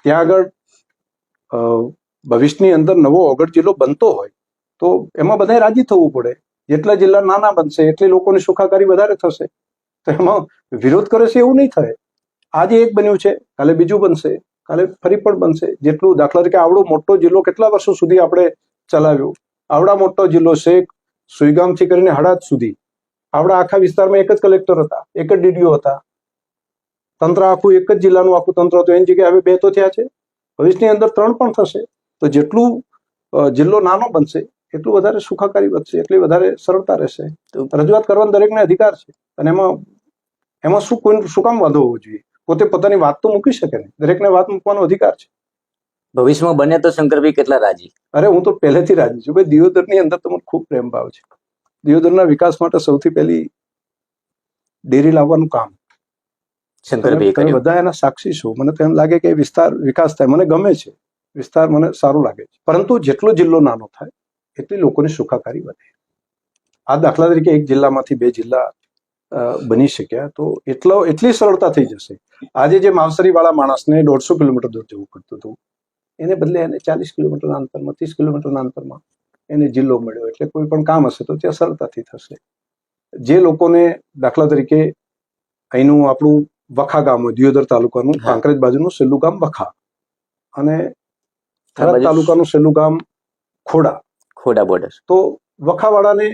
ત્યાં આગળ ભવિષ્યની અંદર નવો ઓગઢ જિલ્લો બનતો હોય તો એમાં બધાએ રાજી થવું પડે. જેટલા જિલ્લા નાના બનશે એટલી લોકોની સુખાકારી વધારે થશે. તો એમાં વિરોધ કરે છે એવું નહીં થાય. આજે એક બન્યું છે, કાલે બીજું બનશે, કાલે ફરી પણ બનશે. જેટલું દાખલા તરીકે આવડો મોટો જિલ્લો કેટલા વર્ષો સુધી આપણે ચલાવ્યો. આવડા મોટો જિલ્લો શેખ સુઈગામથી કરીને હળાદ સુધી, આવડા આખા વિસ્તારમાં એક જ કલેક્ટર હતા, એક જ ડીડીઓ હતા. તંત્ર આખું એક જ જિલ્લાનું આખું તંત્ર હતું. એની જગ્યાએ હવે 2 તો થયા છે. ભવિષ્યની અંદર 3 પણ થશે. તો જેટલું જિલ્લો નાનો બનશે એટલું વધારે સુખાકારી વધશે, એટલી વધારે સરળતા રહેશે. રજૂઆત કરવાનો દરેકને અધિકાર છે. અને એમાં શું કામ વાંધો હોવો જોઈએ? પોતે પોતાની વાત તો મૂકી શકે ને, દરેકને વાત મૂકવાનો અધિકાર છે. ભવિષ્યમાં બને તો શંકરભાઈ કેટલા રાજી? અરે, હું તો પહેલેથી રાજી છું ભાઈ. દિયોદરની અંદર તો મને ખૂબ પ્રેમ ભાવ છે. દિયોદરના વિકાસ માટે સૌથી પહેલી ડેરી લાવવાનું કામ શંકરભાઈ તમે બધા એના સાક્ષી છો. મને તો એમ લાગે કે વિસ્તાર વિકાસ થાય. મને ગમે છે વિસ્તાર, મને સારું લાગે છે. પરંતુ જેટલો જિલ્લો નાનો થાય એટલી લોકોની સુખાકારી વધે. આ દાખલા તરીકે એક જિલ્લામાંથી 2 જિલ્લા બની શક્યા તો એટલી સરળતા થઈ જશે. આજે જે માવસરી વાળા માણસને 150 કિલોમીટર દૂર જવું પડતું હતું, એને બદલે એને 40 કિલોમીટરના અંતરમાં, 30 કિલોમીટરના અંતરમાં એને જિલ્લો મળ્યો. એટલે કોઈ પણ કામ હશે તો ત્યાં સરળતાથી થશે. જે લોકોને દાખલા તરીકે અહીંનું આપણું વખા ગામ હોય, દિયોદર તાલુકાનું કાંકરેજ બાજુનું છેલ્લું ગામ વખા, અને થરાદ તાલુકાનું છેલ્લું ગામ ખોડા બોર્ડર, તો વખાવાળાને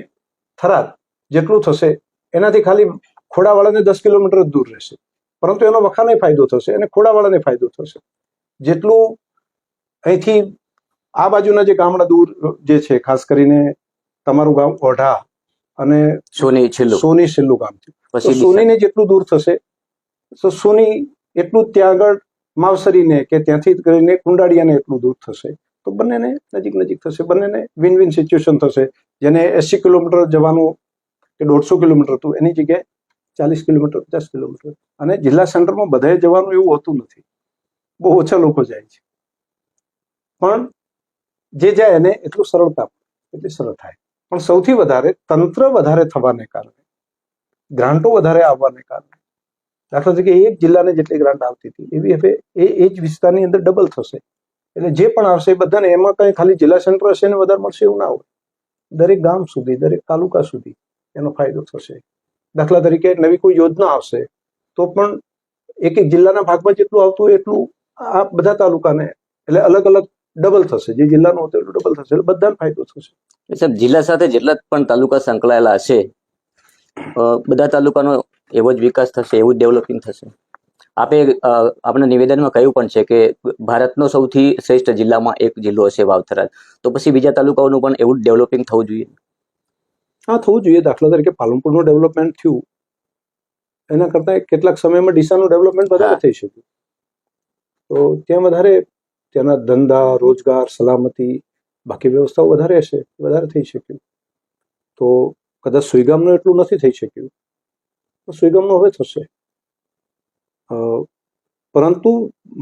થરાદ જેટલું થશે એનાથી ખાલી ખોડાવાળાને 10 કિલોમીટર જ દૂર રહેશે. પરંતુ એનો વખાને ફાયદો થશે અને ખોડાવાળાને ફાયદો થશે. જેટલું અહીંથી આ બાજુના જે ગામડા દૂર જે છે, ખાસ કરીને તમારું ગામ ઓઢા અને સોની છેલ્લું ગામ છે, તો સોનીને જેટલું દૂર થશે તો સોની એટલું ત્યાં આગળ માવસરીને કે ત્યાંથી કરીને કુંડાળિયાને એટલું દૂર થશે. તો બંનેને નજીક થશે, બંનેને વિન વિન સિચ્યુએશન થશે. જેને 80 કિલોમીટર જવાનું કે 150 કિલોમીટર હતું એની જગ્યાએ 40 કિલોમીટર, 50 કિલોમીટર. અને જિલ્લા સેન્ટરમાં બધાએ જવાનું એવું હોતું નથી, બહુ ઓછા લોકો જાય છે. પણ જે જાય એને એટલું સરળતા એટલી સરળ થાય. પણ સૌથી વધારે તંત્ર વધારે થવાને કારણે, ગ્રાન્ટો વધારે આવવાને કારણે, દાખલા તરીકે એક જિલ્લાને જેટલી ગ્રાન્ટ આવતી હતી એવી હવે એ જ વિસ્તારની અંદર ડબલ થશે. એટલે જે પણ આવશે એ બધાને, એમાં કઈ ખાલી જિલ્લા સેન્ટર હશે ને વધારે મળશે એવું ના હોય. દરેક ગામ સુધી, દરેક તાલુકા સુધી એનો ફાયદો થશે. દાખલા તરીકે નવી કોઈ યોજના આવશે તો પણ એક જિલ્લાના ભાગમાં જેટલું આવતું હોય એટલું આ બધા તાલુકાને, એટલે અલગ અલગ ડબલ થશે. જે જિલ્લાનું હતું એટલું ડબલ થશે, એટલે બધાને ફાયદો થશે. સાહેબ, જિલ્લા સાથે જેટલા પણ તાલુકા સંકળાયેલા હશે, બધા તાલુકાનો એવો જ વિકાસ થશે, એવું જ ડેવલપિંગ થશે. આપણા નિવેદનમાં કહ્યું પણ છે કે ભારતનો સૌથી શ્રેષ્ઠ જિલ્લામાં એક જિલ્લો હશે વાવ-થરાદ, તો પછી બીજા તાલુકાઓનું પણ એવું જ ડેવલપિંગ થવું જોઈએ. હા, થવું જોઈએ. દાખલા તરીકે પાલનપુરનું ડેવલપમેન્ટ થયું એના કરતા કેટલાક સમયમાં ડીસાનું ડેવલપમેન્ટ વધારે થઈ શક્યું. તો ત્યાં વધારે ત્યાંના ધંધા, રોજગાર, સલામતી, બાકી વ્યવસ્થાઓ વધારે હશે, વધારે થઈ શક્યું. તો કદાચ સુઈગામનું એટલું નથી થઈ શક્યું, તો સુઈગામનું હવે થશે. પરંતુ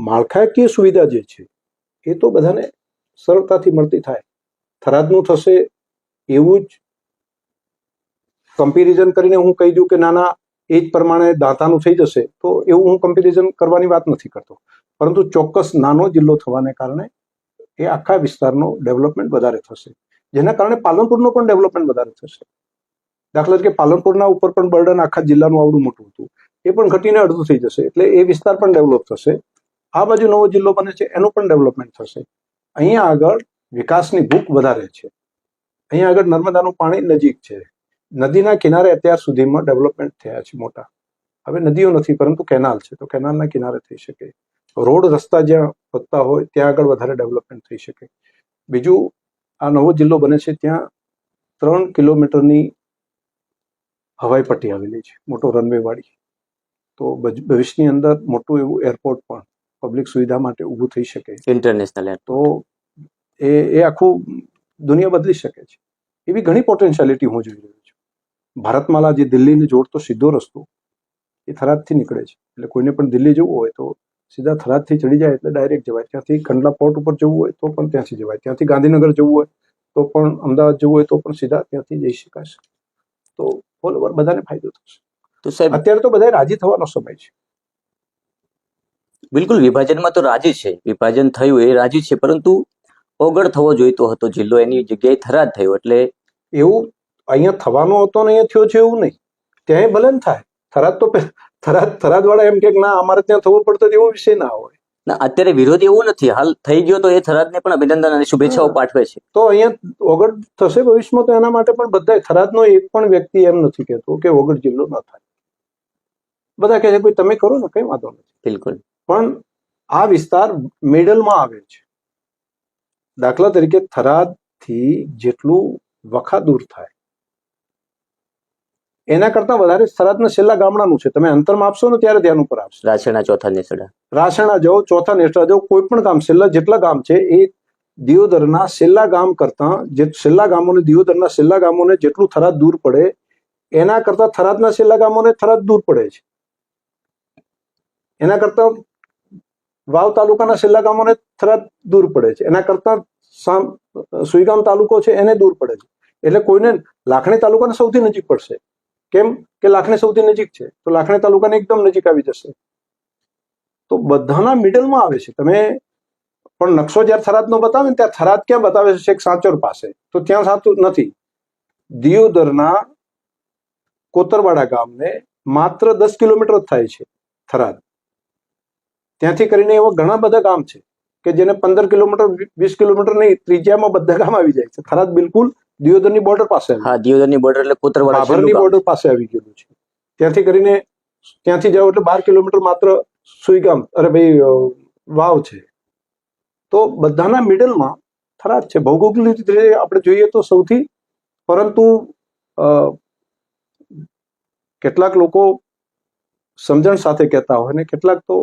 માળખાકીય સુવિધા જે છે એ તો બધાને સરળતાથી મળતી થાય. થરાદનું થશે એવું જ કમ્પેરિઝન કરીને હું કહી દઉં કે નાના એ જ પ્રમાણે દાંતાનું થઈ જશે, તો એવું હું કમ્પેરિઝન કરવાની વાત નથી કરતો. પરંતુ ચોક્કસ નાનો જિલ્લો થવાને કારણે એ આખા વિસ્તારનો ડેવલપમેન્ટ વધારે થશે, જેના કારણે પાલનપુરનો પણ ડેવલપમેન્ટ વધારે થશે. દાખલા તરીકે પાલનપુરના ઉપર પણ બર્ડન આખા જિલ્લાનું આવડું મોટું હતું, એ પણ ઘટીને અડધું થઈ જશે, એટલે એ વિસ્તાર પણ ડેવલપ થશે. આ બાજુ નવો જિલ્લો બને છે એનું પણ ડેવલપમેન્ટ થશે. અહીંયા આગળ વિકાસની ભૂખ વધારે છે. અહીંયા આગળ નર્મદાનું પાણી નજીક છે. નદીના કિનારે અત્યાર સુધીમાં ડેવલપમેન્ટ થયા છે મોટા. હવે નદીઓ નથી પરંતુ કેનાલ છે, તો કેનાલના કિનારે થઈ શકે. રોડ રસ્તા જ્યાં વધતા હોય ત્યાં આગળ વધારે ડેવલપમેન્ટ થઈ શકે. બીજું, આ નવો જિલ્લો બને છે ત્યાં 3 કિલોમીટરની હવાઈ પટ્ટી આવેલી છે, મોટો રનવે વાળી. તો ભવિષ્યની અંદર મોટું એવું એરપોર્ટ પણ પબ્લિક સુવિધા માટે ઊભું થઈ શકે. ઇન્ટરનેશનલ તો એ આખું દુનિયા બદલી શકે છે. એવી ઘણી પોટેન્શિયાલિટી હું જોઈ રહ્યો છું. ભારતમાલા જે દિલ્હીને જોડતો સીધો રસ્તો એ થરાદથી નીકળે છે, એટલે કોઈને પણ દિલ્હી જવું હોય તો સીધા થરાદથી ચડી જાય એટલે ડાયરેક્ટ જવાય. ત્યાંથી કંડલા પોર્ટ ઉપર જવું હોય તો પણ ત્યાંથી જવાય. ત્યાંથી ગાંધીનગર જવું હોય તો પણ, અમદાવાદ જવું હોય તો પણ સીધા ત્યાંથી જઈ શકાશે. તો ઓલ ઓવર બધાને ફાયદો થશે. તો સાહેબ અત્યારે તો બધા રાજી થવાનો સમય છે. બિલકુલ વિભાજનમાં તો રાજી છે, વિભાજન થયું એ રાજી છે, પરંતુ ઓગળ થવો જોઈતો હતો જિલ્લો, એની જગ્યાએ થરાદ થયો. એટલે એવું અહીંયા થવાનો હતો ને અહીંયા થયો છે એવું નહીં. ત્યાંય ભલે ને થાય. થરાદ તો થરાદ વાળા એમ કે ના અમારે ત્યાં થવું પડતો એવો વિષય ના હોય. ના, અત્યારે વિરોધ એવું નથી, હાલ થઈ ગયો તો એ થરાદને પણ અભિનંદન અને શુભેચ્છાઓ પાઠવે છે. તો અહીંયા ઓગળ થશે ભવિષ્યમાં, તો એના માટે પણ બધા થરાદનો એક પણ વ્યક્તિ એમ નથી કહેતો કે ઓગળ જિલ્લો ન થાય. બધા કહે છે ભાઈ તમે કરો ને, કઈ વાંધો નથી. બિલકુલ. પણ આ વિસ્તાર મિડલમાં આવે છે. દાખલા તરીકે થરાદથી જેટલું વખા દૂર થાય એના કરતા વધારે થરાદના છેલ્લા ગામડાનું છે. તમે અંતરમાં આપશો ને ત્યારે ધ્યાન ઉપર આવશે. રાસણા ચોથા નેસડા, રાસણા જાઓ, ચોથા નેસડા જાઓ, કોઈ પણ ગામ છેલ્લા જેટલા ગામ છે એ દિયોદરના છેલ્લા ગામ કરતા, જે છેલ્લા ગામોને, દિયોદરના છેલ્લા ગામોને જેટલું થરાદ દૂર પડે એના કરતા થરાદના છેલ્લા ગામોને થરાદ દૂર પડે છે. એના કરતા વાવ તાલુકાના છેલ્લા ગામોને થરાદ દૂર પડે છે. એના કરતા સુઈગામ તાલુકો છે એને દૂર પડે છે. એટલે કોઈને લાખણી તાલુકાને સૌથી નજીક પડશે. કેમ કે લાખણી સૌથી નજીક છે, તો લાખણી તાલુકાને એકદમ નજીક આવી જશે. તો બધાના મિડલમાં આવે છે. તમે પણ નકશો જ્યારે થરાદનો બતાવે ને ત્યાં થરાદ ક્યાં બતાવે છે? એક સાંચોર પાસે, તો ત્યાં સાચું નથી. દિયોદરના કોતરવાડા ગામને માત્ર 10 કિલોમીટર જ થાય છે થરાદ. ત્યાંથી કરીને એવા ઘણા બધા ગામ છે કે જેને 15 કિલોમીટર 20 કિલોમીટર નહીં, ત્રિજ્યામાં બધા ગામ આવી જાય છે. થરાદ બિલકુલ દિયોદરની બોર્ડર પાસે, હા, દિયોદરની બોર્ડર એટલે કોતરવાડા બાભરની બોર્ડર પાસે આવી ગયેલું છે. ત્યાંથી કરીને ત્યાંથી જાઓ એટલે 12 કિલોમીટર માત્ર સુઈગામ, અરે ભાઈ વાવ છે. તો બધાના મિડલમાં થરાદ છે. ભૌગોલિક રીતે આપણે જોઈએ તો સૌથી, પરંતુ કેટલાક લોકો સમજણ સાથે કહેતા હોય ને કેટલાક તો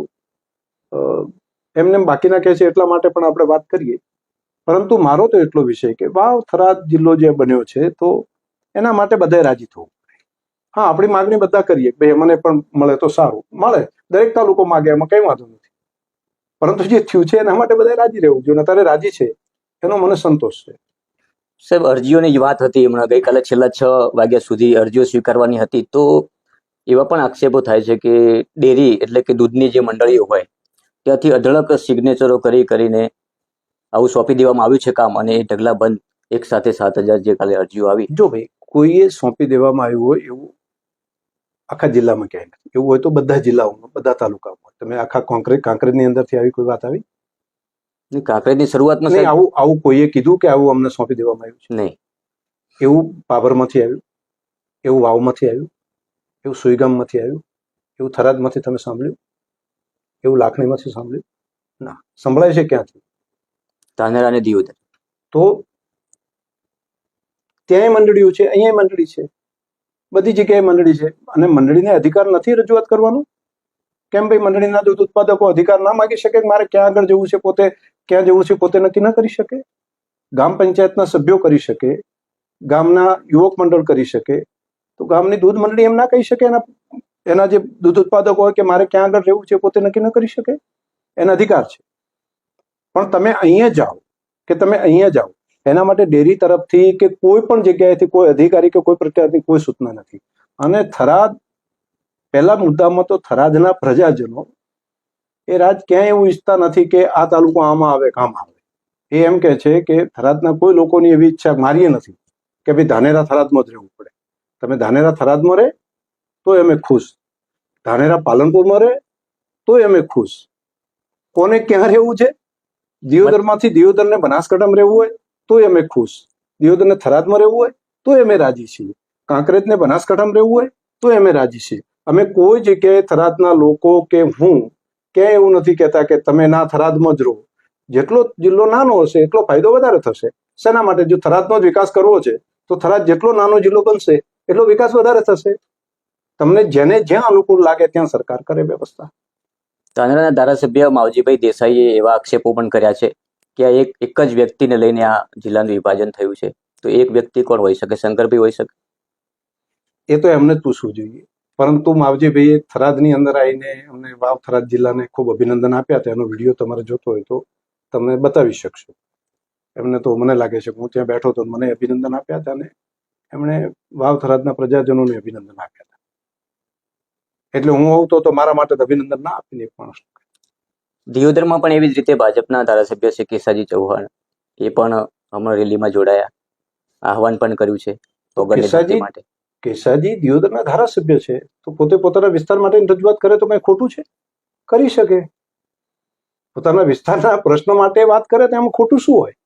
એમને બાકીના કહે છે, એટલા માટે પણ આપણે વાત કરીએ. પરંતુ મારો તો એટલો વિષય કે વાવ થરાદ જિલ્લો જે બન્યો છે તો એના માટે બધાએ રાજી થવું. હા, આપણી માગણી બધા કરીએ, ભાઈ મને પણ મળે તો સારું. મળે, દરેક તાલુકો માગે, એમાં કઈ વાંધો નથી. પરંતુ જે થયું છે એના માટે બધા રાજી રહેવું જોઈએ. અત્યારે રાજી છે એનો મને સંતોષ છે. સાહેબ, અરજીઓની જ વાત હતી હમણાં, ગઈકાલે છેલ્લા 6 વાગ્યા સુધી અરજીઓ સ્વીકારવાની હતી. તો એવા પણ આક્ષેપો થાય છે કે ડેરી એટલે કે દૂધની જે મંડળીઓ હોય ત્યાંથી અઢળક સિગ્નેચરો કરીને આવું સોંપી દેવામાં આવ્યું છે કામ, અને એ ઢગલા બંધ એક સાથે 7,000 જે કાલે અરજીઓ આવી. જો ભાઈ કોઈએ સોંપી દેવામાં આવ્યું હોય એવું આખા જિલ્લામાં ક્યાંય નથી. એવું હોય તો બધા જિલ્લાઓમાં, બધા તાલુકામાં. તમે આખા કાંકરેજની અંદરથી આવી કોઈ વાત આવી? કાંકરેજની શરૂઆતમાં નહીં, આવું કોઈએ કીધું કે આવું અમને સોંપી દેવામાં આવ્યું છે? નહીં. એવું બાબરમાંથી આવ્યું, એવું વાવમાંથી આવ્યું, એવું સુઈગામમાંથી આવ્યું, એવું થરાદમાંથી તમે સાંભળ્યું, એવું લાખણીમાંથી સાંભળ્યું? ના. સંભળાય છે ક્યાંથી? ધાનેરા અને દિયોદર. તો ત્યાંય મંડળીઓ છે, અહીંયા મંડળી છે, બધી જગ્યાએ મંડળી છે. અને મંડળીને અધિકાર નથી રજૂઆત કરવાનો? કેમ ભાઈ મંડળીના દૂધ ઉત્પાદકો અધિકાર ના માગી શકે? મારે ક્યાં આગળ જવું છે, પોતે ક્યાં જવું છે પોતે નક્કી ન કરી શકે? ગામ પંચાયતના સભ્યો કરી શકે, ગામના યુવક મંડળ કરી શકે, તો ગામની દૂધ મંડળી એમ ના કહી શકે એના જે દૂધ ઉત્પાદકો હોય કે મારે ક્યાં આગળ રહેવું છે પોતે નક્કી ન કરી શકે, એનો અધિકાર છે. પણ તમે અહીંયા જાઓ કે તમે અહીંયા જાઓ, એના માટે ડેરી તરફથી કે કોઈ પણ જગ્યાએથી કોઈ અધિકારી કે કોઈ પ્રકારની કોઈ સૂચના નથી. અને થરાદ, પહેલા મુદ્દામાં તો થરાદના પ્રજાજનો એ રાજ ક્યાંય એવું ઈચ્છતા નથી કે આ તાલુકો આમાં આવે કામ આવે. એ એમ કે છે કે થરાદના કોઈ લોકોની એવી ઈચ્છા મારીએ નથી કે ભાઈ ધાનેરા થરાદમાં જ રહેવું પડે. તમે ધાનેરા થરાદમાં રહે તો અમે ખુશ, ધાનેરા પાલનપુરમાં રહે તો અમે ખુશ. કોને ક્યાં રહેવું છે? દિયોદરમાંથી દિયોદરને બનાસકાંઠામાં રહેવું હોય તો અમે ખુશ, દિયોદરને થરાદમાં રહેવું હોય તો અમે રાજી છીએ, કાંકરેજને બનાસકાંઠામાં રહેવું હોય તો અમે રાજી છીએ. અમે કોઈ જગ્યાએ થરાદના લોકો કે હું ક્યાંય એવું નથી કહેતા કે તમે ના થરાદમાં જ રહો. જેટલો જિલ્લો નાનો હશે એટલો ફાયદો વધારે થશે. શેના માટે? જો થરાદનો જ વિકાસ કરવો છે તો થરાદ જેટલો નાનો જિલ્લો બનશે એટલો વિકાસ વધારે થશે. તમને જેને જ્યાં અનુકૂળ લાગે ત્યાં સરકાર કરે વ્યવસ્થા. ધાનેરાના ધારાસભ્ય માવજીભાઈ દેસાઈએ એવા આક્ષેપો પણ કર્યા છે કે આ એક જ વ્યક્તિને લઈને આ જિલ્લાનું વિભાજન થયું છે. તો એક વ્યક્તિ કોણ હોઈ શકે? શંકરભાઈ હોઈ શકે? એ તો એમને જ પૂછવું જોઈએ. પરંતુ માવજીભાઈએ થરાદની અંદર આવીને અમને વાવ થરાદ જિલ્લાને ખૂબ અભિનંદન આપ્યા હતા. એનો વિડીયો તમારે જોતો હોય તો તમને બતાવી શકશો. એમને તો મને લાગે છે કે હું ત્યાં બેઠો હતો, મને અભિનંદન આપ્યા હતા અને એમણે વાવ થરાદના પ્રજાજનોને અભિનંદન આપ્યા હતા. એટલે હું હોઉં તો મારા માટે અભિનંદન ના આપીને એક માણસ. દિયોદરમાં પણ એવી જ રીતે ભાજપના ધારાસભ્ય છે કેસાજી ચૌહાણ, એ પણ હમણાં રેલીમાં જોડાયા, આહવાન પણ કર્યું છે વગરની ધરતી માટે. કેસાજી દિયોદરના ધારાસભ્ય છે તો પોતે પોતાના વિસ્તાર માટે રજૂઆત કરે તો કઈ ખોટું છે? કરી શકે. પોતાના વિસ્તારના પ્રશ્ન માટે વાત કરે તો એમાં ખોટું શું હોય?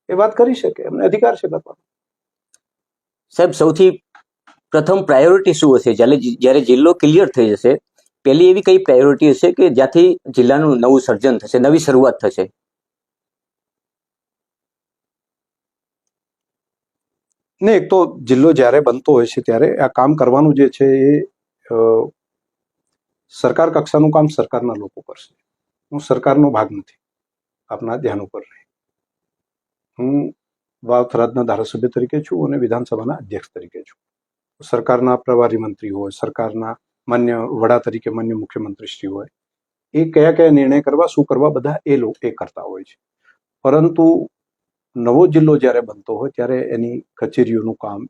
એ વાત કરી શકે, એમને અધિકાર છે કરવાનો. સાહેબ, સૌથી પ્રથમ પ્રાયોરિટી શું હશે જ્યારે જિલ્લો ક્લિયર થઈ જશે? પહેલી એવી કઈ પ્રાયોરિટી હશે કે જ્યાંથી જિલ્લાનું નવું સર્જન થશે, નવી શરૂઆત થશે? ને એક તો જિલ્લો જ્યારે બનતો હોય છે ત્યારે આ કામ કરવાનું જે છે એ સરકાર કક્ષાનું કામ સરકારના લોકો કરશે. હું સરકારનો ભાગ નથી, આપના ધ્યાન ઉપર રહે. હું વાવ થરાદના ધારાસભ્ય તરીકે છું અને વિધાનસભાના અધ્યક્ષ તરીકે છું. સરકારના પ્રભારી મંત્રી હોય, સરકારના માન્ય વડા તરીકે માન્ય મુખ્યમંત્રી શ્રી હોય, એ કયા કયા નિર્ણય કરવા, શું કરવા, બધા એ કરતા હોય છે. પરંતુ નવો જિલ્લો જ્યારે બનતો હોય ત્યારે એની કચેરીઓનું કામ,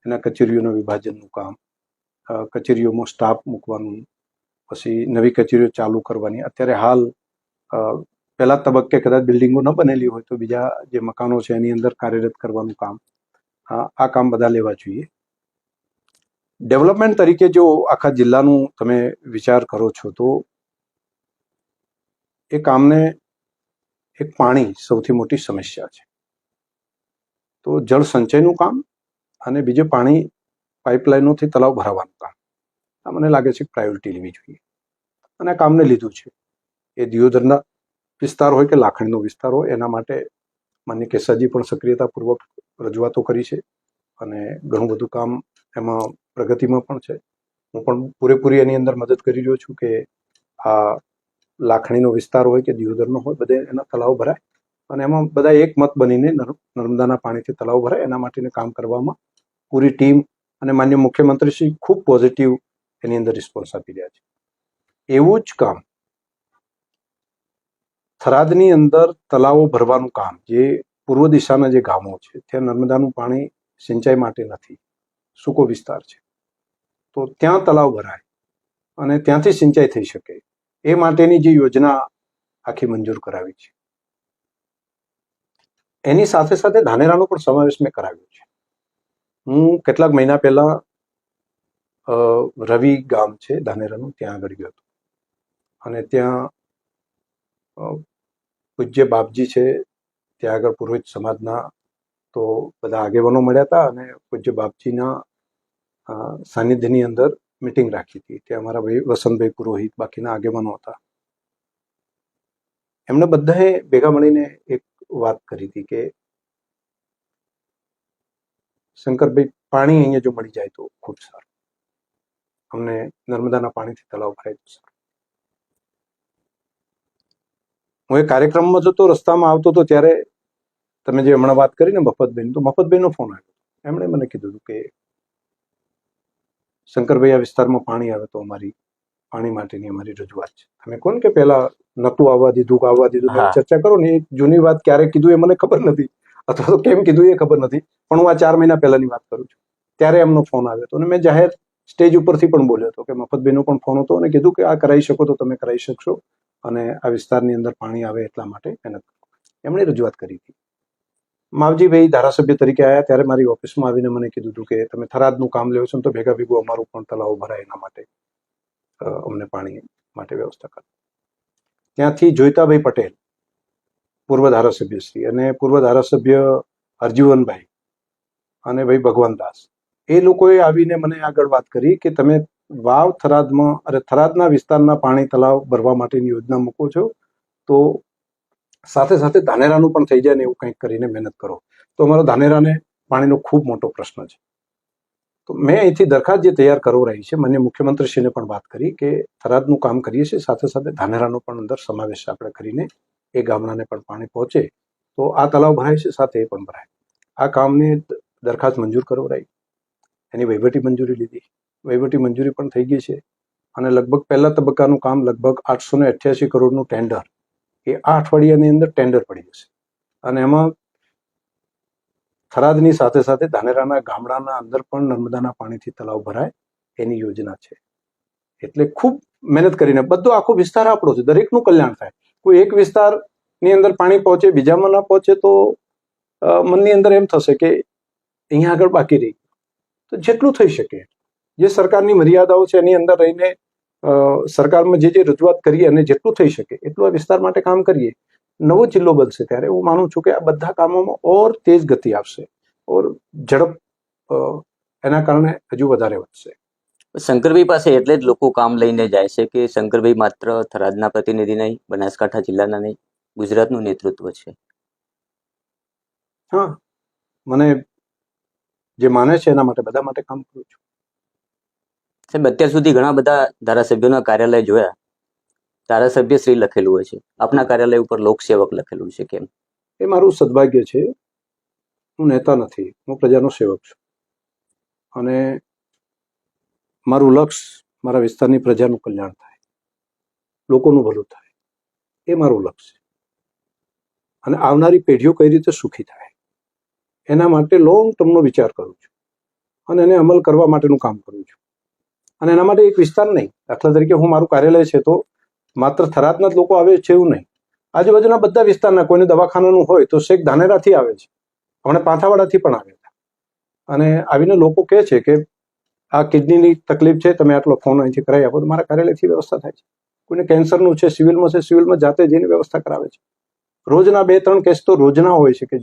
એના કચેરીઓના વિભાજનનું કામ, કચેરીઓમાં સ્ટાફ મૂકવાનું, પછી નવી કચેરીઓ ચાલુ કરવાની. અત્યારે હાલ પહેલા તબક્કે કદાચ બિલ્ડિંગો ન બનેલી હોય તો બીજા જે મકાનો છે એની અંદર કાર્યરત કરવાનું કામ, આ કામ બધા લેવા જોઈએ. ડેવલપમેન્ટ તરીકે જો આખા જિલ્લાનું તમે વિચાર કરો છો તો એ કામને એક પાણી સૌથી મોટી સમસ્યા છે. તો જળ સંચયનું કામ અને બીજું પાણી પાઇપલાઇનોથી તળાવ ભરાવાનું કામ, આ મને લાગે છે પ્રાયોરિટી લેવી જોઈએ. અને આ કામને લીધું છે. એ દિયોદરના વિસ્તાર હોય કે લાખણીનો વિસ્તાર હોય, એના માટે માન્ય કેસાજી પણ સક્રિયતાપૂર્વક રજૂઆતો કરી છે અને ઘણું બધું કામ એમાં પ્રગતિમાં પણ છે. હું પણ પૂરેપૂરી એની અંદર મદદ કરી રહ્યો છું કે આ લાખણીનો વિસ્તાર હોય કે દિયોદરનો હોય, બધે એના તળાવ ભરાય અને એમાં બધા એક મત બનીને નર્મદાના પાણીથી તળાવ ભરાય એના માટેનું કામ કરવામાં પૂરી ટીમ અને માન્ય મુખ્યમંત્રી શ્રી ખૂબ પોઝિટિવ એની અંદર રિસ્પોન્સ આપી રહ્યા છે. એવું જ કામ થરાદની અંદર તળાવો ભરવાનું કામ, જે પૂર્વ દિશાના જે ગામો છે ત્યાં નર્મદાનું પાણી સિંચાઈ માટે નથી, સૂકો વિસ્તાર છે, તો ત્યાં તળાવ ભરાય અને ત્યાંથી સિંચાઈ થઈ શકે એ માટેની જે યોજના આખી મંજૂર કરાવી છે. એની સાથે સાથે ધાનેરાનો પણ સમાવેશ મેં કરાવ્યો છે. હું કેટલાક મહિના પહેલા રવિ ગામ છે ધાનેરાનું, ત્યાં આગળ ગયો હતો અને ત્યાં પૂજ્ય બાપજી છે, ત્યાં આગળ પુરોહિત સમાજના તો બધા આગેવાનો મળ્યા હતા અને પૂજ્ય બાપજીના સાનિધ્યની અંદર મિટિંગ રાખી હતી. ત્યાં અમારા ભાઈ વસંતભાઈ પુરોહિત, બાકીના આગેવાનો હતા. એમણે બધાએ ભેગા મળીને એક વાત કરી હતી કે શંકરભાઈ, પાણી અહીંયા જો મળી જાય તો ખૂબ સારું, અમને નર્મદાના પાણીથી તળાવ ભરાય તો સારું. હું એ કાર્યક્રમમાં જતો રસ્તામાં આવતો હતો ત્યારે તમે જે હમણાં વાત કરી ને મફતબેન, તો મફતબેનનો ફોન આવ્યો. એમણે મને કીધું કે શંકરભાઈ આ વિસ્તારમાં પાણી આવે તો પાણી માટેની અમારી રજૂઆત છે. તમે કોણ કે પહેલા નતું આવવા દીધું તમે હા. ચર્ચા કરો ને, એ જૂની વાત ક્યારે કીધું એ મને ખબર નથી, અથવા તો કેમ કીધું એ ખબર નથી, પણ હું આ 4 મહિના પહેલાની વાત કરું છું. ત્યારે એમનો ફોન આવ્યો હતો અને મેં જાહેર સ્ટેજ ઉપરથી પણ બોલ્યો હતો કે મફતભાઈનો પણ ફોન હતો અને કીધું કે આ કરાવી શકો તો તમે કરાવી શકશો અને આ વિસ્તારની અંદર પાણી આવે એટલા માટે મહેનત કરો. એમણે રજૂઆત કરી હતી. માવજીભાઈ ધારાસભ્ય તરીકે આવ્યા ત્યારે મારી ઓફિસમાં આવીને મને કીધું હતું કે તમે થરાદનું કામ લેવો છો ને તો ભેગા ભેગું અમારું પણ તલાવ ભરાય, એના માટે અમને પાણી માટે વ્યવસ્થા કરો. ત્યાંથી જોઈતાભાઈ પટેલ, પૂર્વ ધારાસભ્ય શ્રી, અને પૂર્વ ધારાસભ્ય હરજીવનભાઈ અને ભાઈ ભગવાનદાસ, એ લોકોએ આવીને મને આગળ વાત કરી કે તમે વાવ થરાદના વિસ્તારના પાણી તલાવ ભરવા માટેની યોજના મૂકો છો તો સાથે સાથે ધાનેરાનું પણ થઈ જાય ને એવું કંઈક કરીને મહેનત કરો. તો અમારો ધાનેરાને પાણીનો ખૂબ મોટો પ્રશ્ન છે. તો મેં અહીંથી દરખાસ્ત જે તૈયાર કરવરાઈ છે, માનનીય મુખ્યમંત્રીશ્રીને પણ વાત કરી કે થરાદનું કામ કરીએ છીએ, સાથે સાથે ધાનેરાનો પણ અંદર સમાવેશ આપણે કરીને એ ગામડાને પણ પાણી પહોંચે તો આ તલાવ ભરાય છે, સાથે એ પણ ભરાય. આ કામની દરખાસ્ત મંજૂર કરવરાઈ, એની વહીવટી મંજૂરી લીધી, વહીવટી મંજૂરી પણ થઈ ગઈ છે અને લગભગ પહેલા તબક્કાનું કામ લગભગ 888 કરોડનું ટેન્ડર એ 8 અઠવાડિયાની અંદર ટેન્ડર પડી જશે અને એમાં થરાદની સાથે સાથે ધાનેરાના ગામડાના અંદર પણ નર્મદાના પાણીથી તલાવ ભરાય એની યોજના છે. એટલે ખૂબ મહેનત કરીને બધો આખો વિસ્તાર આપણો છે, દરેકનું કલ્યાણ થાય. કોઈ એક વિસ્તારની અંદર પાણી પહોંચે, બીજામાં ના પહોંચે તો મનની અંદર એમ થશે કે અહીંયા આગળ બાકી રહી. તો જેટલું થઈ શકે, જે સરકારની મર્યાદાઓ છે એની અંદર રહીને સરકારમાં જે રજૂઆત કરીએ અને જેટલું થઈ શકે એટલું આ વિસ્તાર માટે કામ કરીએ. નવો જિલ્લો બનશે ત્યારે હું માનું છું કે આ બધા કામોમાં ઓર તેજ ગતિ આવશે, ઓર ઝડપ એના કારણે હજુ વધારે વધશે. શંકરભાઈ પાસે એટલે જ લોકો કામ લઈને જાય છે કે શંકરભાઈ માત્ર થરાદના પ્રતિનિધિ નહીં, બનાસકાંઠા જિલ્લાના નહીં, ગુજરાતનું નેતૃત્વ છે. હા, મને જે માને છે એના માટે બધા માટે કામ કરું છું. સાહેબ, અત્યાર સુધી ઘણા બધા ધારાસભ્યોના કાર્યાલય જોયા, ધારાસભ્ય શ્રી લખેલું હોય છે, આપના કાર્યાલય ઉપર લોકસેવક લખેલું છે, કેમ? એ મારું સદભાગ્ય છે. હું નેતા નથી, હું પ્રજાનો સેવક છું અને મારું લક્ષ્ય મારા વિસ્તારની પ્રજાનું કલ્યાણ થાય, લોકોનું ભલું થાય, એ મારું લક્ષ્ય છે. અને આવનારી પેઢીઓ કઈ રીતે સુખી થાય એના માટે લોંગ ટર્મનો વિચાર કરું છું અને એને અમલ કરવા માટેનું કામ કરું છું. અને એના માટે એક વિસ્તાર નહીં, દાખલા તરીકે હું મારું કાર્યાલય છે તો માત્ર થરાદના જ લોકો આવે છે એવું નહીં, આજુબાજુના બધા વિસ્તારના, કોઈને દવાખાનાનું હોય તો શેખ ધાનેરાથી આવે છે, હમણાં પાંથાવાડાથી પણ આવે છે અને આવીને લોકો કહે છે કે આ કિડનીની તકલીફ છે, તમે આટલો ફોન અહીંથી કરાવી આપો તો મારા કાર્યાલયથી વ્યવસ્થા થાય છે. કોઈને કેન્સરનું છે, સિવિલમાં જાતે જઈને વ્યવસ્થા કરાવે છે. રોજના 2-3 કેસ તો રોજના હોય છે કે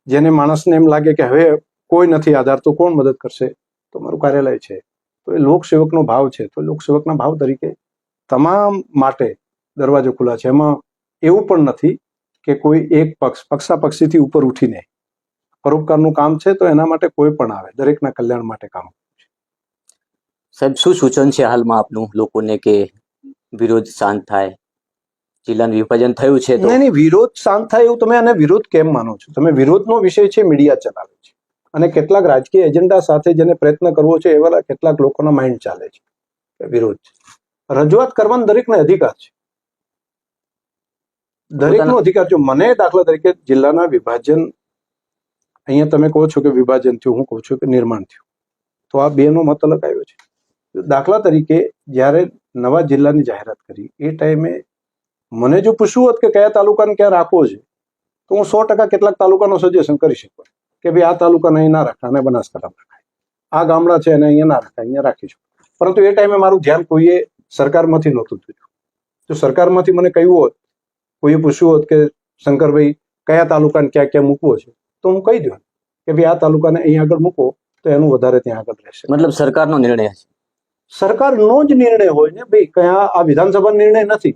જેને માણસને એમ લાગે કે હવે કોઈ નથી આધાર તો કોણ મદદ કરશે, તો મારું કાર્યાલય છે. તો એ લોકસેવકનો ભાવ છે. તો લોકસેવકના ભાવ તરીકે તમામ માટે દરવાજો ખુલ્લા છે. એમાં એવું પણ નથી કે કોઈ એક પક્ષાપક્ષીથી ઉપર ઉઠીને પરોપકારનું કામ છે તો એના માટે કોઈ પણ આવે, દરેકના કલ્યાણ માટે કામ. સાહેબ, શું સૂચન છે હાલમાં આપનું લોકોને કે વિરોધ શાંત થાય? જિલ્લાનું વિભાજન થયું છે તો નહીં, વિરોધ શાંત થાય એવું તમે આને વિરોધ કેમ માનો છો? તમે વિરોધનો વિષય છે, મીડિયા ચલાવે છે અને કેટલાક રાજકીય એજન્ડા સાથે જેને પ્રયત્ન કરવો છે એવા કેટલાક લોકોના માઇન્ડ ચાલે છે વિરોધ છે. રજૂઆત કરવાનો દરેકને અધિકાર છે, દરેકનો અધિકાર છે. મને દાખલા તરીકે જિલ્લાના વિભાજન, અહીંયા તમે કહો છો કે વિભાજન થયું, હું કહું છું કે નિર્માણ થયું, તો આ બેનો મત અલગ આવ્યો છે. દાખલા તરીકે જ્યારે નવા જિલ્લાની જાહેરાત કરી એ ટાઈમે મને જો પૂછવું હોત કે કયા તાલુકાને ક્યાં રાખવો છે તો હું 100% કેટલાક તાલુકાનો સજેશન કરી શકું કે ભાઈ આ તાલુકાને અહીં ના રખાય અને બનાસકાંઠામાં રખાય, આ ગામડા છે અને અહીંયા ના રખાય, અહીંયા રાખીશું. પરંતુ એ ટાઈમે મારું ધ્યાન કોઈએ સરકારમાંથી નહોતું થયું. જો સરકારમાંથી મને કહ્યું હોત, કોઈએ પૂછ્યું હોત કે શંકરભાઈ કયા તાલુકાને ક્યાં ક્યાં મૂકવો છે તો હું કહી દઉં કે ભાઈ આ તાલુકાને અહીંયા આગળ મૂકો તો એનું વધારે ત્યાં આગળ રહેશે. મતલબ સરકારનો નિર્ણય છે? સરકારનો જ નિર્ણય હોય ને ભાઈ, કયા આ વિધાનસભા નિર્ણય નથી.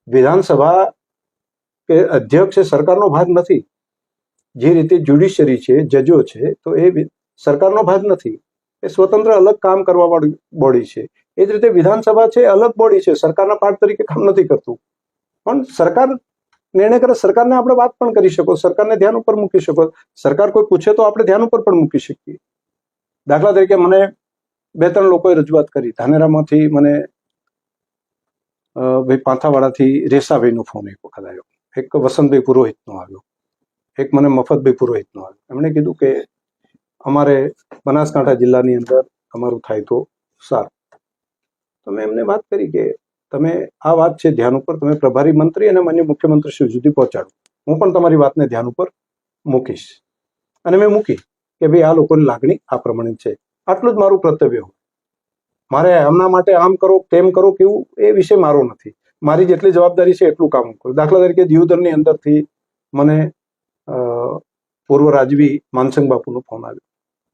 વિધાનસભા કે અધ્યક્ષ એ સરકારનો ભાગ નથી. જે રીતે જ્યુડિશિયરી છે, જજો છે, તો એ સરકારનો ભાગ નથી, એ સ્વતંત્ર અલગ કામ કરવા વાળી બોડી છે. એ જ રીતે વિધાનસભા છે, અલગ બોડી છે, સરકારના પાર્ટ તરીકે કામ નથી કરતું. પણ સરકાર નિર્ણય કરે, સરકારને આપણે વાત પણ કરી શકો, સરકારને ધ્યાન ઉપર મૂકી શકો, સરકાર કોઈ પૂછે તો આપણે ધ્યાન ઉપર પણ મૂકી શકીએ. દાખલા તરીકે મને 2-3 લોકોએ રજૂઆત કરી. ધાનેરામાંથી મને ભાઈ પાંથાવાડાથી રેસાભાઈનો ફોન એક વખત આવ્યો, એક વસંતભાઈ પુરોહિતનો આવ્યો, એક મને મફતભાઈ પુરોહિતનો આવ્યો. એમણે કીધું કે અમારે બનાસકાંઠા જિલ્લાની અંદર અમારું થાય તો સારું. તો મેં એમને વાત કરી કે તમે આ વાત છે ધ્યાન ઉપર તમે પ્રભારી મંત્રી અને માન્ય મુખ્યમંત્રી શ્રી સુધી પહોંચાડો. હું પણ તમારી વાતને ધ્યાન ઉપર મૂકીશ. અને મેં મૂકી કે ભાઈ આ લોકોની લાગણી આ પ્રમાણે છે. આટલું જ મારું કર્તવ્ય હોય. મારે એમના માટે આમ કરો તેમ કરો કેવું એ વિષય મારો નથી. મારી જેટલી જવાબદારી છે એટલું કામ કરું. દાખલા તરીકે દિયોદરની અંદરથી મને પૂર્વ રાજવી માનસંગ બાપુનો ફોન આવ્યો,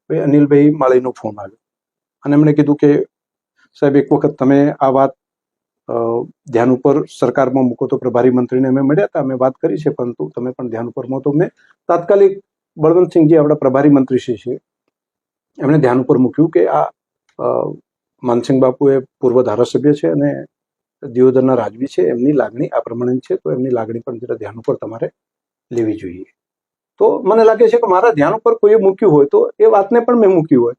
ભાઈ અનિલભાઈ માળીનો ફોન આવ્યો, અને એમણે કીધું કે સાહેબ એક વખત તમે આ વાત ધ્યાન ઉપર સરકારમાં મૂકો. તો પ્રભારી મંત્રીને અમે મળ્યા હતા, અમે વાત કરી છે, પરંતુ તમે પણ ધ્યાન ઉપર મૂકો. તો મેં તાત્કાલિક બળવંતસિંહજી આપણા પ્રભારી મંત્રી શ્રી છે એમણે ધ્યાન ઉપર મૂક્યું કે આ માનસિંગ બાપુ એ પૂર્વ ધારાસભ્ય છે અને દિયોદરના રાજવી છે, એમની લાગણી આ પ્રમાણે છે, તો એમની લાગણી પણ જરા ધ્યાન ઉપર તમારે લેવી જોઈએ. તો મને લાગે છે કે મારા ધ્યાન ઉપર કોઈએ મૂક્યું હોય તો એ વાતને પણ મેં મૂકી હોય.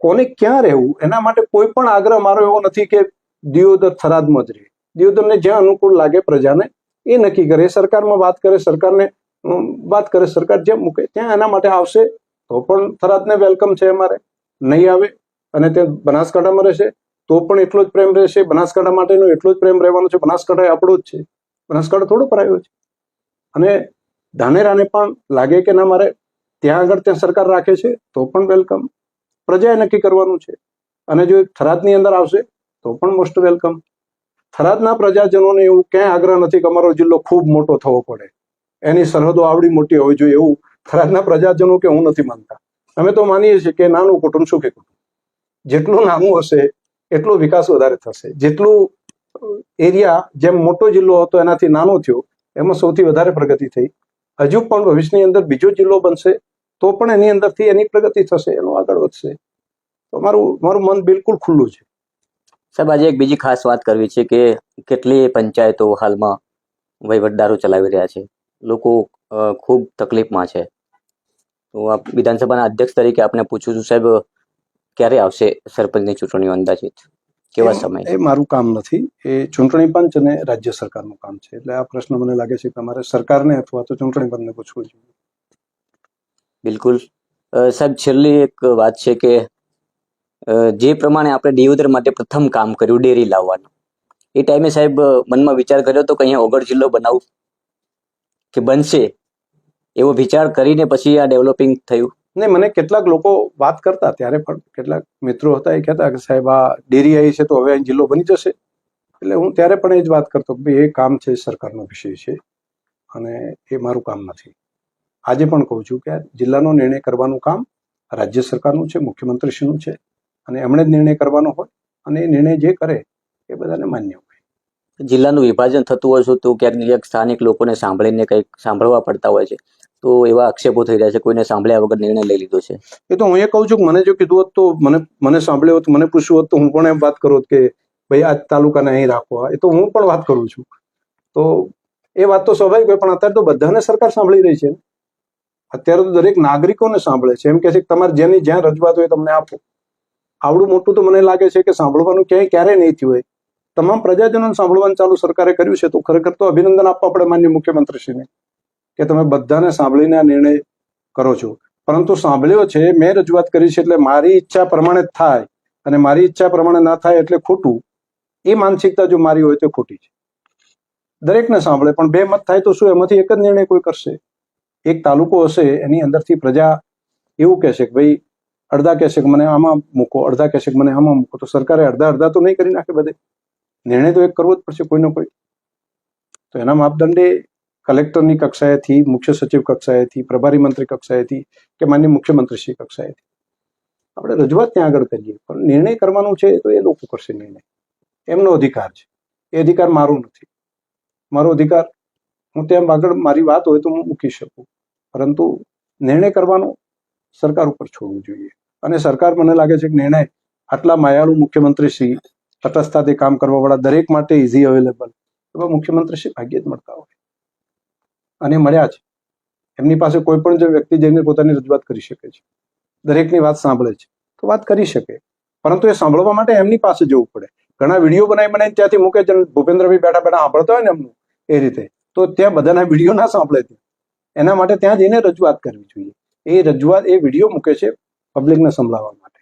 કોને ક્યાં રહેવું એના માટે કોઈ પણ આગ્રહ મારો એવો નથી કે દિયોદર થરાદમાં જ રહે. દિયોદરને જ્યાં અનુકૂળ લાગે પ્રજાને એ નક્કી કરે, સરકારમાં વાત કરે, સરકારને વાત કરે, સરકાર જેમ મૂકે ત્યાં એના માટે આવશે તો પણ થરાદને વેલકમ છે અમારે. નહીં આવે અને તે બનાસકાંઠામાં રહેશે તો પણ એટલો જ પ્રેમ રહેશે. બનાસકાંઠા માટેનો એટલો જ પ્રેમ રહેવાનો છે. બનાસકાંઠા એ આપણો જ છે, બનાસકાંઠા થોડો પરાયો છે. અને ધાનેરાને પણ લાગે કે ના મારે ત્યાં આગળ ત્યાં સરકાર રાખે છે તો પણ વેલકમ. પ્રજાએ નક્કી કરવાનું છે. અને જો થરાદની અંદર આવશે તો પણ મોસ્ટ વેલકમ. થરાદના પ્રજાજનોને એવું ક્યાંય આગ્રહ નથી કે અમારો જિલ્લો ખૂબ મોટો થવો પડે, એની સરહદો આવડી મોટી હોવી જોઈએ, એવું થરાદના પ્રજાજનો કે હું નથી માનતા. અમે તો માનીએ છીએ કે નાનું કુટુંબ સુખી કુટુંબ. જેટલું નાનું હશે એટલો વિકાસ વધારે થશે. જેટલું એરિયા જેમ મોટો જિલ્લો હતો એનાથી નાનો થયો, એમાં સૌથી વધારે પ્રગતિ થઈ. હજુ પણ ભવિષ્યની અંદર બીજો જિલ્લો બનશે તો પણ એની અંદરથી એની પ્રગતિ થશે, એનો આગળ વધશે. તો મારું મન બિલકુલ ખુલ્લું છે. સાહેબ, આજે એક બીજી ખાસ વાત કરવી છે કે કેટલી પંચાયતો હાલમાં વહીવટદારો ચલાવી રહ્યા છે, લોકો ખૂબ તકલીફમાં છે. તો આપ વિધાનસભાના અધ્યક્ષ તરીકે આપને પૂછું છું સાહેબ, ક્યારે આવશે સરપંચની ચૂંટણીઓ અંદાજિત, કેવા સમય? એ મારું કામ નથી, એ ચૂંટણી પંચ અને રાજ્ય સરકારનું કામ છે. એટલે આ પ્રશ્ન મને લાગે છે કે તમારે સરકારને અથવા તો ચૂંટણી પંચને પૂછવું જોઈએ. બિલકુલ સાહેબ, છેલ્લી એક વાત છે કે જે પ્રમાણે આપણે દિયોદર માટે પ્રથમ કામ કર્યું ડેરી લાવવાનું, એ ટાઈમે સાહેબ મનમાં વિચાર કર્યો હતો કે અહીંયા ઓગળ જિલ્લો બનાવું કે બનશે, એવો વિચાર કરીને પછી આ ડેવલપિંગ થયું? નહીં, મને કેટલાક લોકો વાત કરતા ત્યારે પણ કેટલાક મિત્રો હતા, એ કહેતા કે સાહેબ આ ડેરી આવી છે તો હવે અહીં જિલ્લો બની જશે. એટલે હું ત્યારે પણ એ જ વાત કરતો કે ભાઈ એ કામ છે સરકારનો વિષય છે અને એ મારું કામ નથી. આજે પણ કહું છું કે જિલ્લાનો નિર્ણય કરવાનું કામ રાજ્ય સરકારનું છે, મુખ્યમંત્રીશ્રીનું છે, અને એમણે જ નિર્ણય કરવાનો હોય અને એ નિર્ણય જે કરે એ બધાને માન્ય હોય. જિલ્લાનું વિભાજન થતું હોય છે તો ક્યાંક ને ક્યાંક સ્થાનિક લોકોને સાંભળીને કંઈક સાંભળવા પડતા હોય છે, તો એવા આક્ષેપો થઈ રહ્યા છે, કોઈને સાંભળ્યા વગર નિર્ણય લઈ લીધો છે. એ તો હું એ કહું છું કે મને જો કીધું હોત તો મને સાંભળ્યો હોત, મને પૂછ્યું હોત તો હું પણ એમ વાત કરું હોત કે ભાઈ આ તાલુકાને અહીં રાખવા. એ તો હું પણ વાત કરું છું. તો એ વાત તો સ્વાભાવિક હોય, પણ અત્યારે તો બધાને સરકાર સાંભળી રહી છે. અત્યારે તો દરેક નાગરિકોને સાંભળે છે. એમ કે છે કે તમારે જેની જ્યાં રજૂઆત હોય તમને આપો. આવડું મોટું તો મને લાગે છે કે સાંભળવાનું ક્યારેય નહીં થયું હોય. તમામ પ્રજાજનોને સાંભળવાનું ચાલુ સરકારે કર્યું છે. તો ખરેખર તો અભિનંદન આપવા પડે માન્ય મુખ્યમંત્રીશ્રીને કે તમે બધાને સાંભળીને આ નિર્ણય કરો છો. પરંતુ સાંભળ્યો છે, મેં રજૂઆત કરી છે, એટલે મારી ઈચ્છા પ્રમાણે જ થાય અને મારી ઈચ્છા પ્રમાણે ના થાય એટલે ખોટું. એ માનસિકતા જો મારી હોય તો ખોટી છે. દરેકને સાંભળે પણ બે મત થાય તો શું એમાંથી એક જ નિર્ણય કોઈ કરશે? એક તાલુકો હશે, એની અંદરથી પ્રજા એવું કહેશે કે ભાઈ અડધા કહેશે કે મને આમાં મૂકો, અડધા કહેશે કે મને આમાં મૂકો. તો સરકારે અડધા તો નહીં કરી નાખે બધે. નિર્ણય તો એક કરવો જ પડશે કોઈનો કોઈ. તો એના માપદંડે કલેક્ટરની કક્ષાએથી, મુખ્ય સચિવ કક્ષાએથી, પ્રભારી મંત્રી કક્ષાએથી કે માન્ય મુખ્યમંત્રીશ્રી કક્ષાએથી આપણે રજૂઆત ત્યાં આગળ કરીએ, પણ નિર્ણય કરવાનું છે તો એ લોકો કરશે નિર્ણય. એમનો અધિકાર છે, એ અધિકાર મારો નથી. મારો અધિકાર હું ત્યાં આગળ મારી વાત હોય તો હું મૂકી શકું, પરંતુ નિર્ણય કરવાનો સરકાર ઉપર છોડવું જોઈએ. અને સરકાર મને લાગે છે કે નિર્ણય આટલા માયાળુ મુખ્યમંત્રીશ્રી, તટસ્થતાથી કામ કરવાવાળા, દરેક માટે ઇઝી અવેલેબલ એવા મુખ્યમંત્રીશ્રી ભાગ્યે જ મળતા હોય અને મળ્યા છે. એમની પાસે કોઈ પણ જે વ્યક્તિ જઈને પોતાની રજૂઆત કરી શકે છે, દરેકની વાત સાંભળે છે, તો વાત કરી શકે. પરંતુ એ સાંભળવા માટે એમની પાસે જવું પડે. ઘણા વિડીયો બનાવીને ત્યાંથી મૂકે છે, ભૂપેન્દ્રભાઈ બેઠા બેઠા સાંભળતા હોય ને એમનું એ રીતે, તો ત્યાં બધાના વિડીયો ના સાંભળે છે. એના માટે ત્યાં જઈને રજૂઆત કરવી જોઈએ. એ રજૂઆત, એ વિડીયો મૂકે છે પબ્લિકને સંભળાવવા માટે.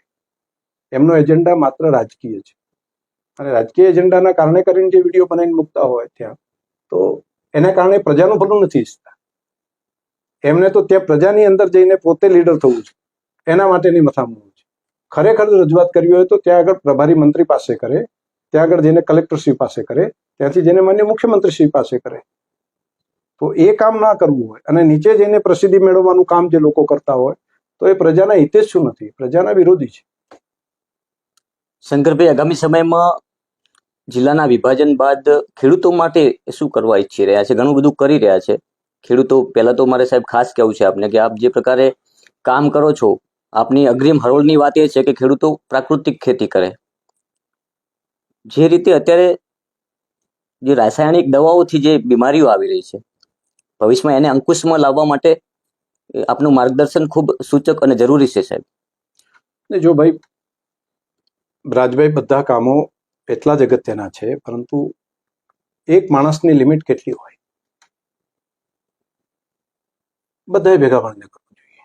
એમનો એજન્ડા માત્ર રાજકીય છે, અને રાજકીય એજન્ડાના કારણે કરીને જે વિડીયો બનાવીને મૂકતા હોય ત્યાં, તો એના કારણે પ્રજાનું ભલું નથી ઈચ્છતા. એમને તો ત્યાં પ્રજાની અંદર જઈને પોતે લીડર થવું છે, એના માટેની મથામણ છે. ખરેખર રજૂઆત કરવી હોય તો ત્યાં આગળ પ્રભારી મંત્રી પાસે કરે, ત્યાં આગળ જઈને કલેક્ટરશ્રી પાસે કરે, ત્યાંથી જઈને માન્ય મુખ્યમંત્રીશ્રી પાસે કરે. તો એ કામ ના કરવું હોય અને નીચે જઈને પ્રસિદ્ધિ મેળવવાનું કામ જે લોકો કરતા હોય, તો એ પ્રજાના હિતે શું નથી, પ્રજાના વિરોધી છે. શંકરભાઈ, આગામી સમયમાં જિલ્લાના વિભાજન બાદ ખેડૂતો માટે શું કરવા ઈચ્છી રહ્યા છે? ઘણું બધું કરી રહ્યા છે ખેડૂતો. પહેલા તો મારે સાહેબ ખાસ કહેવું છે આપને કે આપ જે પ્રકારે કામ કરો છો, આપની અગ્રિમ હરોળની વાત એ છે કે ખેડૂતો પ્રાકૃતિક ખેતી કરે. જે રીતે અત્યારે જે રાસાયણિક દવાઓથી જે બીમારીઓ આવી રહી છે, ભવિષ્યમાં એને અંકુશમાં લાવવા માટે આપનું માર્ગદર્શન ખૂબ સૂચક અને જરૂરી છે સાહેબ. જો ભાઈ રાજભાઈ, બધા કામો એટલા જ અગત્યના છે, પરંતુ એક માણસની લિમિટ કેટલી હોય, બધાએ ભેગા મળીને કરવું જોઈએ.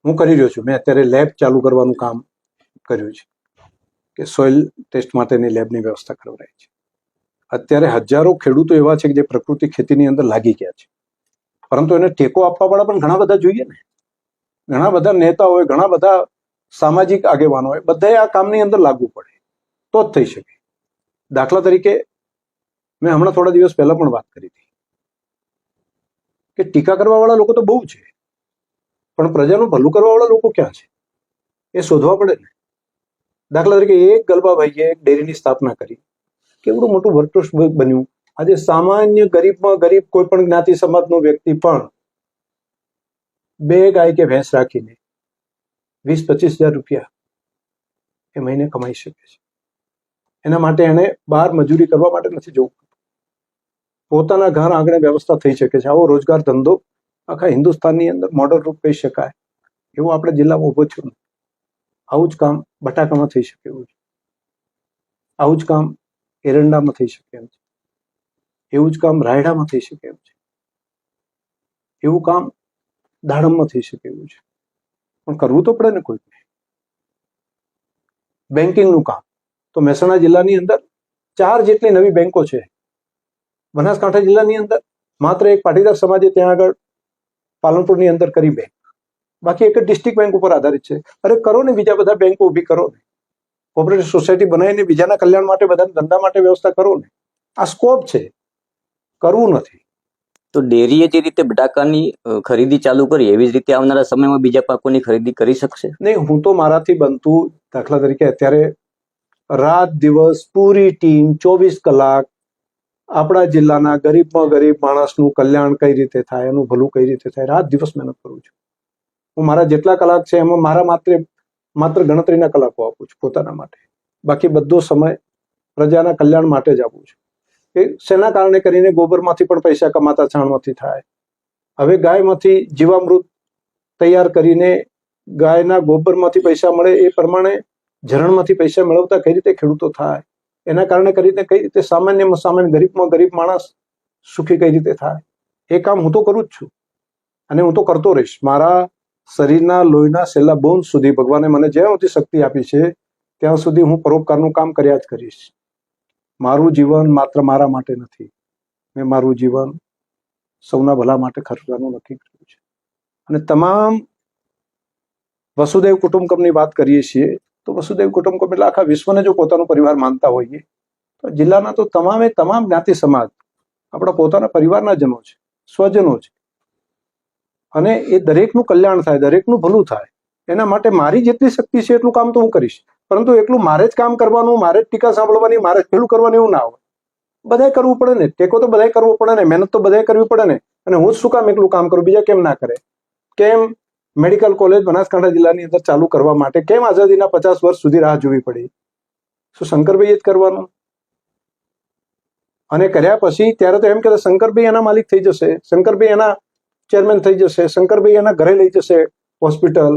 હું કરી રહ્યો છું, મેં અત્યારે લેબ ચાલુ કરવાનું કામ કર્યું છે કે સોઇલ ટેસ્ટ માટેની લેબની વ્યવસ્થા કરવડાય છે. અત્યારે હજારો ખેડૂતો એવા છે કે જે પ્રકૃતિ ખેતીની અંદર લાગી ગયા છે, પરંતુ એને ટેકો આપવા વાળા પણ ઘણા બધા જોઈએ ને. ઘણા બધા નેતા હોય, ઘણા બધા સામાજિક આગેવાનો હોય, બધાએ આ કામની અંદર લાગવું પડે તો જ થઈ શકે. દાખલા તરીકે મેં હમણાં થોડા દિવસ પહેલા પણ વાત કરી હતી કે ટીકા કરવા વાળા લોકો તો બહુ છે, પણ પ્રજાનું ભલું કરવા વાળા લોકો ક્યાં છે એ શોધવા પડે ને. દાખલા તરીકે એક ગલબાભાઈએ એક ડેરીની સ્થાપના કરી, કેવડું મોટું વર્ચસ્વ બન્યું. આજે સામાન્ય ગરીબમાં ગરીબ કોઈ પણ જ્ઞાતિ સમાજનો વ્યક્તિ પણ 2 ગાય કે ભેંસ રાખીને 20-25 હજાર રૂપિયા એ મહિને કમાઈ શકે છે. એના માટે એને બહાર મજૂરી કરવા માટે નથી જવું, પોતાના ઘર આંગણે વ્યવસ્થા થઈ શકે છે. આવો રોજગાર ધંધો આખા હિન્દુસ્તાનની અંદર મોડલ રૂપ કહી શકાય એવો આપણે જિલ્લામાં ઉભો છું. આવું જ કામ બટાકામાં થઈ શકે એવું છે, આવું જ કામ એરંડામાં થઈ શકે એમ છે, એવું જ કામ રાયડામાં થઈ શકે એમ છે, એવું કામ દાડમમાં થઈ શકે એવું છે. પણ કરવું તો પડે ને કોઈને. બેન્કિંગનું કામ તો મહેસાણા જિલ્લાની અંદર 4 જેટલી નવી બેંકો છે. બનાસકાંઠા જિલ્લાની અંદર માત્ર એક પાટીદાર સમાજે ત્યાં આગળ પાલનપુરની અંદર કરી બેંક, બાકી એક જ ડિસ્ટ્રિક્ટ બેંક ઉપર આધારિત છે. અરે કરો ને, બીજા બધા બેંકો ઊભી કરો ને, કોઓપરેટિવ સોસાયટી બનાવીને બીજાના કલ્યાણ માટે, બધાના ધંધા માટે વ્યવસ્થા કરો ને. આ સ્કોપ છે, કરવું નથી. તો ડેરીએ જે રીતે બટાકાની ખરીદી ચાલુ કરી, એવી જ રીતે આવનારા સમયમાં બીજા પાકોની ખરીદી કરી શકશે? નહીં, હું તો મારાથી બનતું, દાખલા તરીકે અત્યારે રાત દિવસ પૂરી ટીમ 24 કલાક આપણા જિલ્લાના ગરીબમાં ગરીબ માણસનું કલ્યાણ કઈ રીતે થાય, એનું ભલું કઈ રીતે થાય, રાત દિવસ મહેનત કરું છું. હું મારા જેટલા કલાક છે એમાં મારા માત્ર ગણતરીના કલાકો આપું છું પોતાના માટે, બાકી બધો સમય પ્રજાના કલ્યાણ માટે જ આપું છું. એ શેના કારણે કરીને ગોબરમાંથી પણ પૈસા કમાતા છાણમાંથી થાય. હવે ગાયમાંથી જીવામૃત તૈયાર કરીને ગાયના ગોબરમાંથી પૈસા મળે, એ પ્રમાણે ઝરણમાંથી પૈસા મેળવતા કઈ રીતે ખેડૂતો થાય, એના કારણે કરીને કઈ રીતે સામાન્યમાં સામાન્ય ગરીબમાં ગરીબ માણસ સુખી કઈ રીતે થાય, એ કામ હું તો કરું જ છું અને હું તો કરતો રહીશ. મારા શરીરના લોહીના છેલ્લા બૂંદ સુધી ભગવાને મને જ્યાં સુધી શક્તિ આપી છે ત્યાં સુધી હું પરોપકારનું કામ કર્યા જ કરીશ. મારું જીવન માત્ર મારા માટે નથી, મેં મારું જીવન સૌના ભલા માટે ખર્ચવાનું નક્કી કર્યું છે. અને તમામ વસુદેવ કુટુંબકમની વાત કરીએ છીએ તો વસુદેવ કુટુંબકમ એટલે આખા વિશ્વને જો પોતાનો પરિવાર માનતા હોઈએ તો જિલ્લાના તો તમામ જ્ઞાતિ સમાજ આપણા પોતાના પરિવારના જનો છે, સ્વજનો છે, અને એ દરેકનું કલ્યાણ થાય, દરેકનું ભલું થાય, એના માટે મારી જેટલી શક્તિ છે એટલું કામ તો હું કરીશ. પરંતુ એકલું મારે જ કામ કરવાનું, મારે જ ટીકા સાંભળવાની, મારે જ પેલું કરવાનું એવું ના હોય. બધાએ કરવું પડે ને, ટેકો તો બધાએ કરવો પડે ને, મહેનત તો બધાએ કરવી પડે ને. અને હું જ શું કામ એકલું કામ કરું, બીજા કેમ ના કરે? કેમ મેડિકલ કોલેજ બનાસકાંઠા જિલ્લાની અંદર ચાલુ કરવા માટે કેમ આઝાદીના 50 વર્ષ સુધી રાહ જોવી પડી? શું શંકરભાઈએ જ કરવાનું? અને કર્યા પછી ત્યારે તો એમ કે શંકરભાઈ એના માલિક થઈ જશે, શંકરભાઈ એના ચેરમેન થઈ જશે, શંકરભાઈ એના ઘરે લઈ જશે હોસ્પિટલ,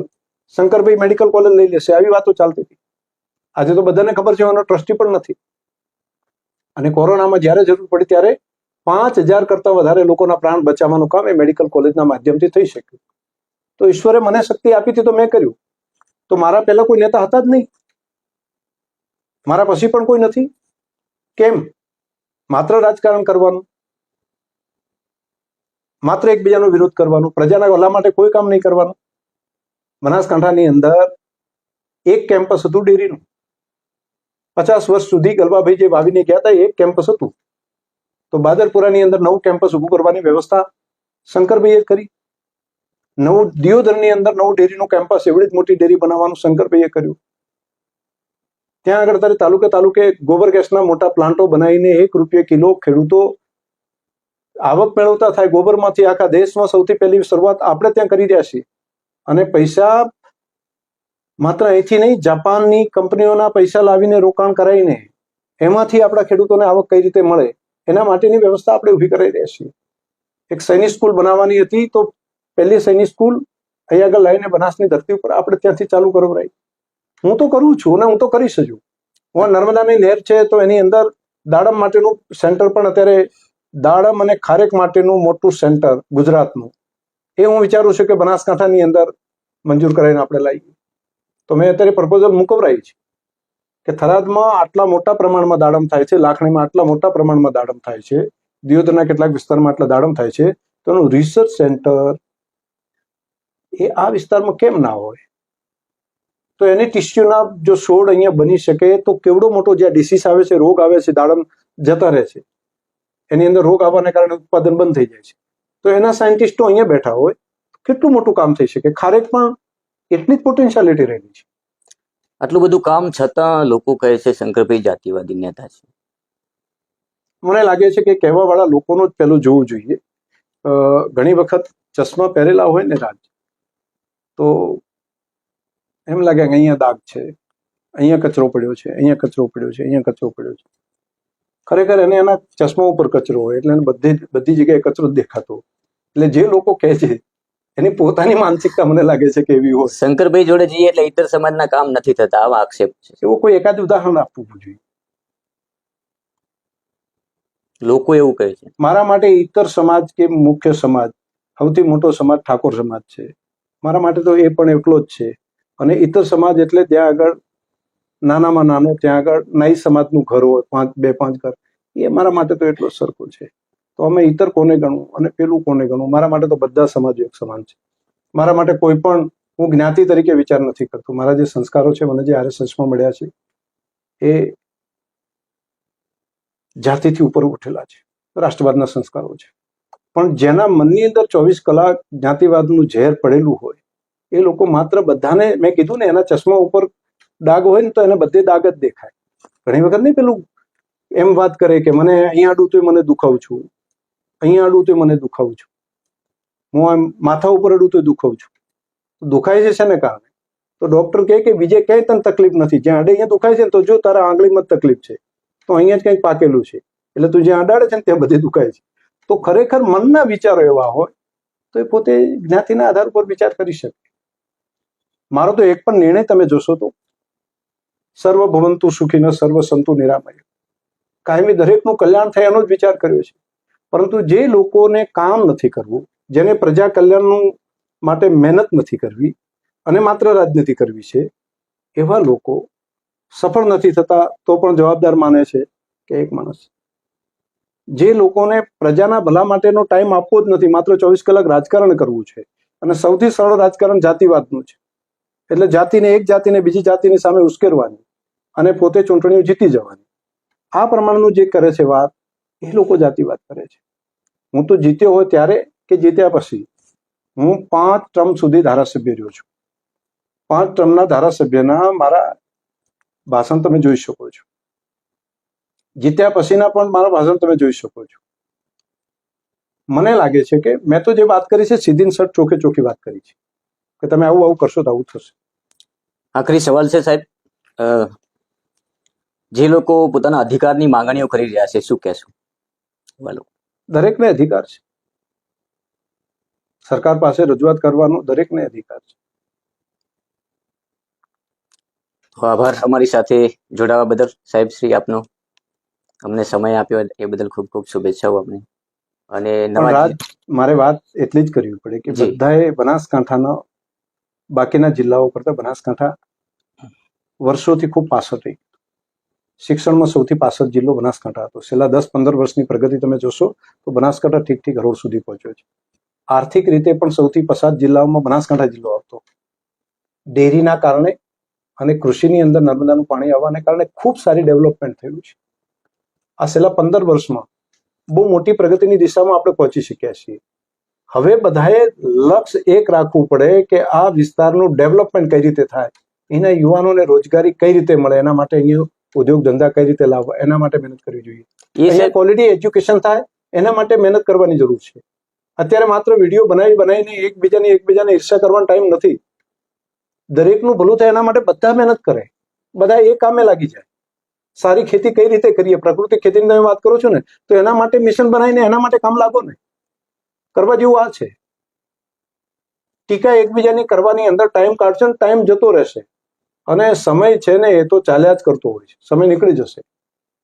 શંકરભાઈ મેડિકલ કોલેજ લઈ લેશે, આવી વાતો ચાલતી હતી. આજે તો બધાને ખબર છે એનો ટ્રસ્ટી પણ નથી. અને કોરોનામાં જ્યારે જરૂર પડી ત્યારે 5,000 કરતા વધારે લોકોના પ્રાણ બચાવવાનું કામ એ મેડિકલ કોલેજના માધ્યમથી થઈ શક્યું. તો ઈશ્વરે મને શક્તિ આપી હતી તો મેં કર્યું. તો મારા પહેલા કોઈ નેતા હતા જ નહીં, મારા પછી પણ કોઈ નથી. કેમ? માત્ર રાજકારણ કરવાનું, માત્ર એકબીજાનો વિરોધ કરવાનો, પ્રજાના ભલા માટે કોઈ કામ નહીં કરવાનું. બનાસકાંઠાની અંદર એક કેમ્પસ હતું ડેરીનું. 50 વર્ષ સુધી ગલબાભાઈ જે વાવીને ગયા હતા એક કેમ્પસ હતું. તો બાદરપુરાની અંદર નવું કેમ્પસ ઊભું કરવાની વ્યવસ્થા શંકરભાઈએ કરી. નવું દિયોદરની અંદર નવું ડેરીનું કેમ્પસ, એવડી જ મોટી ડેરી બનાવવાનું શંકરભાઈએ કર્યું. ત્યાં આગળ તારે તાલુકે ગોબર ગેસના મોટા પ્લાન્ટો બનાવીને ₹1 કિલો ખેડૂતો આવક મેળવતા થાય. ગોબરમાંથી આખા દેશમાં સૌથી પહેલી શરૂઆત આપણે ત્યાં કરી રહ્યા છીએ. અને પૈસા માત્ર અહીંથી નહીં, જાપાનની કંપનીઓના પૈસા લાવીને રોકાણ કરાવીને એમાંથી આપણા ખેડૂતોને આવક કઈ રીતે મળે એના માટેની વ્યવસ્થા આપણે ઊભી કરાવી રહ્યા છીએ. એક સૈનિક સ્કૂલ બનાવવાની હતી તો પહેલી સૈનિક સ્કૂલ અહીંયા આગળ લાવીને બનાસની ધરતી ઉપર આપણે ત્યાંથી ચાલુ કરવરાઈ. હું તો કરું છું અને હું તો કરીશ જ. હું નર્મદાની નહેર છે તો એની અંદર દાડમ માટેનું સેન્ટર પણ અત્યારે, દાડમ અને ખારેક માટેનું મોટું સેન્ટર ગુજરાતનું, એ હું વિચારું છું કે બનાસકાંઠાની અંદર મંજૂર કરાવીને આપણે લાવીએ. તો મેં અત્યારે પ્રપોઝલ મુકવરાઈ છે કે થરાદમાં આટલા મોટા પ્રમાણમાં દાડમ થાય છે, લાખણીમાં આટલા મોટા પ્રમાણમાં દાડમ થાય છે, દિયોદરના કેટલાક વિસ્તારમાં આટલા દાડમ થાય છે, તો એનું રિસર્ચ સેન્ટર એ આ વિસ્તારમાં કેમ ના હોય? તો એની ટિશ્યુના જો છોડ અહીંયા બની શકે તો કેવડો મોટો જ્યાં ડિસીઝ આવે છે, રોગ આવે છે, દાડમ જતા રહે છે, એની અંદર રોગ આવવાને કારણે ઉત્પાદન બંધ થઈ જાય છે. તો એના સાયન્ટિસ્ટો અહીંયા બેઠા હોય, કેટલું મોટું કામ થઈ શકે. ખારેકમાં એટલી જ પોટેન્શિયાલિટી રહેલી છે. આટલું બધું કામ છતાં લોકો કહે છે શંકરભાઈ જાતિવાદી નેતા છે. મને લાગે છે કે કહેવા વાળા લોકોનું જ પેલું જોવું જોઈએ. ઘણી વખત ચશ્મા પહેરેલા હોય ને રાજ, તો એમ લાગે કે અહીંયા દાગ છે, અહીંયા કચરો પડ્યો છે, અહીંયા કચરો પડ્યો છે, અહીંયા કચરો પડ્યો છે. ખરેખર એને એના ચશ્મા ઉપર કચરો હોય એટલે એને બધી જગ્યાએ કચરો જ દેખાતો. એટલે જે લોકો કહે છે એની પોતાની માનસિકતા મને લાગે છે કે એવી હોય. શંકરભાઈ જોડે જઈએ એટલે ઇતર સમાજના કામ નથી થતા, આવા આક્ષેપ છે. એવું કોઈ એકાદ ઉદાહરણ આપવું જોઈએ. લોકો એવું કહે છે. મારા માટે ઇતર સમાજ કે મુખ્ય સમાજ, સૌથી મોટો સમાજ ઠાકોર સમાજ છે. મારા માટે તો એ પણ એટલો જ છે. અને ઇતર સમાજ એટલે ત્યાં આગળ નાનામાં નાનો, ત્યાં આગળ નાઈ સમાજનું ઘર હોય, 2-5 ઘર, એ મારા માટે તો એટલો જ સરખો છે. તો અમે ઇતર કોને ગણવું અને પેલું કોને ગણવું? મારા માટે તો બધા સમાજો એક સમાન છે. મારા માટે કોઈ પણ, હું જ્ઞાતિ તરીકે વિચાર નથી કરતો. મારા જે સંસ્કારો છે, મને જે RSSમાં મળ્યા છે, એ જાતિથી ઉપર ઉઠેલા છે, રાષ્ટ્રવાદના સંસ્કારો છે. પણ જેના મનની અંદર 24 કલાક જ્ઞાતિવાદનું ઝેર પડેલું હોય એ લોકો માત્ર બધાને, મેં કીધું ને, એના ચશ્મા ઉપર ડાઘ હોય ને તો એને બધે ડાઘ જ દેખાય. ઘણી વખત નહીં પેલું એમ વાત કરે કે મને અહીંયા આડું તો મને દુખાવું છું, અહીંયા આડું તો મને દુખાવું છું, હું આમ માથા ઉપર અડું તો દુખાવું છું. દુખાય છે શેને કારણે? તો ડોક્ટર કહે કે બીજે ક્યાંય તને તકલીફ નથી, જ્યાં અડે અહીંયા દુખાય છે ને, તો જો તારા આંગળીમાં તકલીફ છે તો અહીંયા જ કંઈક પાકેલું છે, એટલે તું જ્યાં અડાડે છે ને ત્યાં બધે દુખાય છે. તો ખરેખર મનના વિચારો એવા હોય તો એ પોતે જ્ઞાતિના આધાર ઉપર વિચાર કરી શકે. મારો તો એક પણ નિર્ણય તમે જોશો તો સર્વ ભવંતુ સુખીન સર્વ સંતુ નિરામય, કાયમી દરેકનું કલ્યાણ થાય એનો જ વિચાર કર્યો છે. પરંતુ જે લોકોને કામ નથી કરવું, જેને પ્રજા કલ્યાણનું માટે મહેનત નથી કરવી અને માત્ર રાજનીતિ કરવી છે, એવા લોકો સફળ નથી થતા તો પણ જવાબદાર માને છે કે એક માણસ. જે લોકોને પ્રજાના ભલા માટેનો ટાઈમ આપવો જ નથી, માત્ર 24 કલાક રાજકારણ કરવું છે, અને સૌથી સરળ રાજકારણ જાતિવાદનું છે. એટલે જાતિને, એક જાતિને બીજી જાતિની સામે ઉશ્કેરવાની અને પોતે ચૂંટણીઓ જીતી જવાની, આ પ્રમાણનું જે કરે છે વાત, એ લોકો જાતિવાદ કરે છે. હું તો જીત્યો હોય ત્યારે કે જીત્યા પછી, હું 5 ટર્મ સુધી ધારાસભ્ય રહ્યો છું. 5 ટર્મના ધારાસભ્યના મારા ભાષણ તમે જોઈ શકો છો. જીત્યા પછીના પણ મારા ભાષણ તમે જોઈ શકો છો. મને લાગે છે કે મેં તો જે વાત કરી છે સીધી સટ ચોખ્ખે ચોખ્ખી વાત કરી છે કે તમે આવું આવું કરશો તો આવું થશે. આખરી સવાલ છે સાહેબ, જે લોકો પોતાના અધિકારની માંગણીઓ કરી રહ્યા છે, શું કહેશો? દરેકને અધિકાર છે, સરકાર પાસે રજૂઆત કરવાનો દરેકને અધિકાર છે. આભાર અમારી સાથે જોડાવા બદલ સાહેબ શ્રી આપનો, અમને સમય આપ્યો એ બદલ ખૂબ ખૂબ શુભેચ્છાઓ આપને. અને પણ નવા રાજ, મારે વાત એટલી જ કરવી પડે કે જી. બધાએ બનાસકાંઠાના બાકીના જિલ્લાઓ કરતા બનાસકાંઠા વર્ષોથી ખૂબ પાછળ રહી. શિક્ષણમાં સૌથી પાછળ જિલ્લો બનાસકાંઠા હતો. છેલ્લા 10-15 વર્ષની પ્રગતિ તમે જોશો તો બનાસકાંઠા ઠીક હરોળ સુધી પહોંચ્યો છે. આર્થિક રીતે પણ સૌથી પછાત જિલ્લાઓમાં બનાસકાંઠા જિલ્લો આવતો. ડેરીના કારણે અને કૃષિની અંદર નર્મદાનું પાણી આવવાને કારણે ખૂબ સારી ડેવલપમેન્ટ થયું છે. આ છેલ્લા 15 વર્ષમાં બહુ મોટી પ્રગતિની દિશામાં આપણે પહોંચી શક્યા છીએ. હવે બધાએ લક્ષ્ય એક રાખવું પડે કે આ વિસ્તારનું ડેવલપમેન્ટ કઈ રીતે થાય, એના યુવાનોને રોજગારી કઈ રીતે મળે, એના માટે અહીંયા ઉદ્યોગ ધંધા કઈ રીતે લાવવા, એના માટે મહેનત કરવી જોઈએ. અહીંયા ક્વોલિટી એજ્યુકેશન થાય એના માટે મહેનત કરવાની જરૂર છે. અત્યારે માત્ર વિડીયો બનાવીને એકબીજાને ઈર્ષા કરવાનો ટાઈમ નથી. દરેકનું ભલું થાય એના માટે બધા મહેનત કરે, બધા એ કામે લાગી જાય. સારી ખેતી કઈ રીતે કરીએ, પ્રાકૃતિક ખેતીની તમે વાત કરો છો ને, તો એના માટે મિશન બનાવીને એના માટે કામ લાગો ને. કરવા જેવું આ છે. ટીકા એકબીજાની કરવાની અંદર ટાઈમ કાઢશો ને ટાઈમ જતો રહેશે. અને સમય છે ને એ તો ચાલ્યા જ કરતો હોય છે. સમય નીકળી જશે.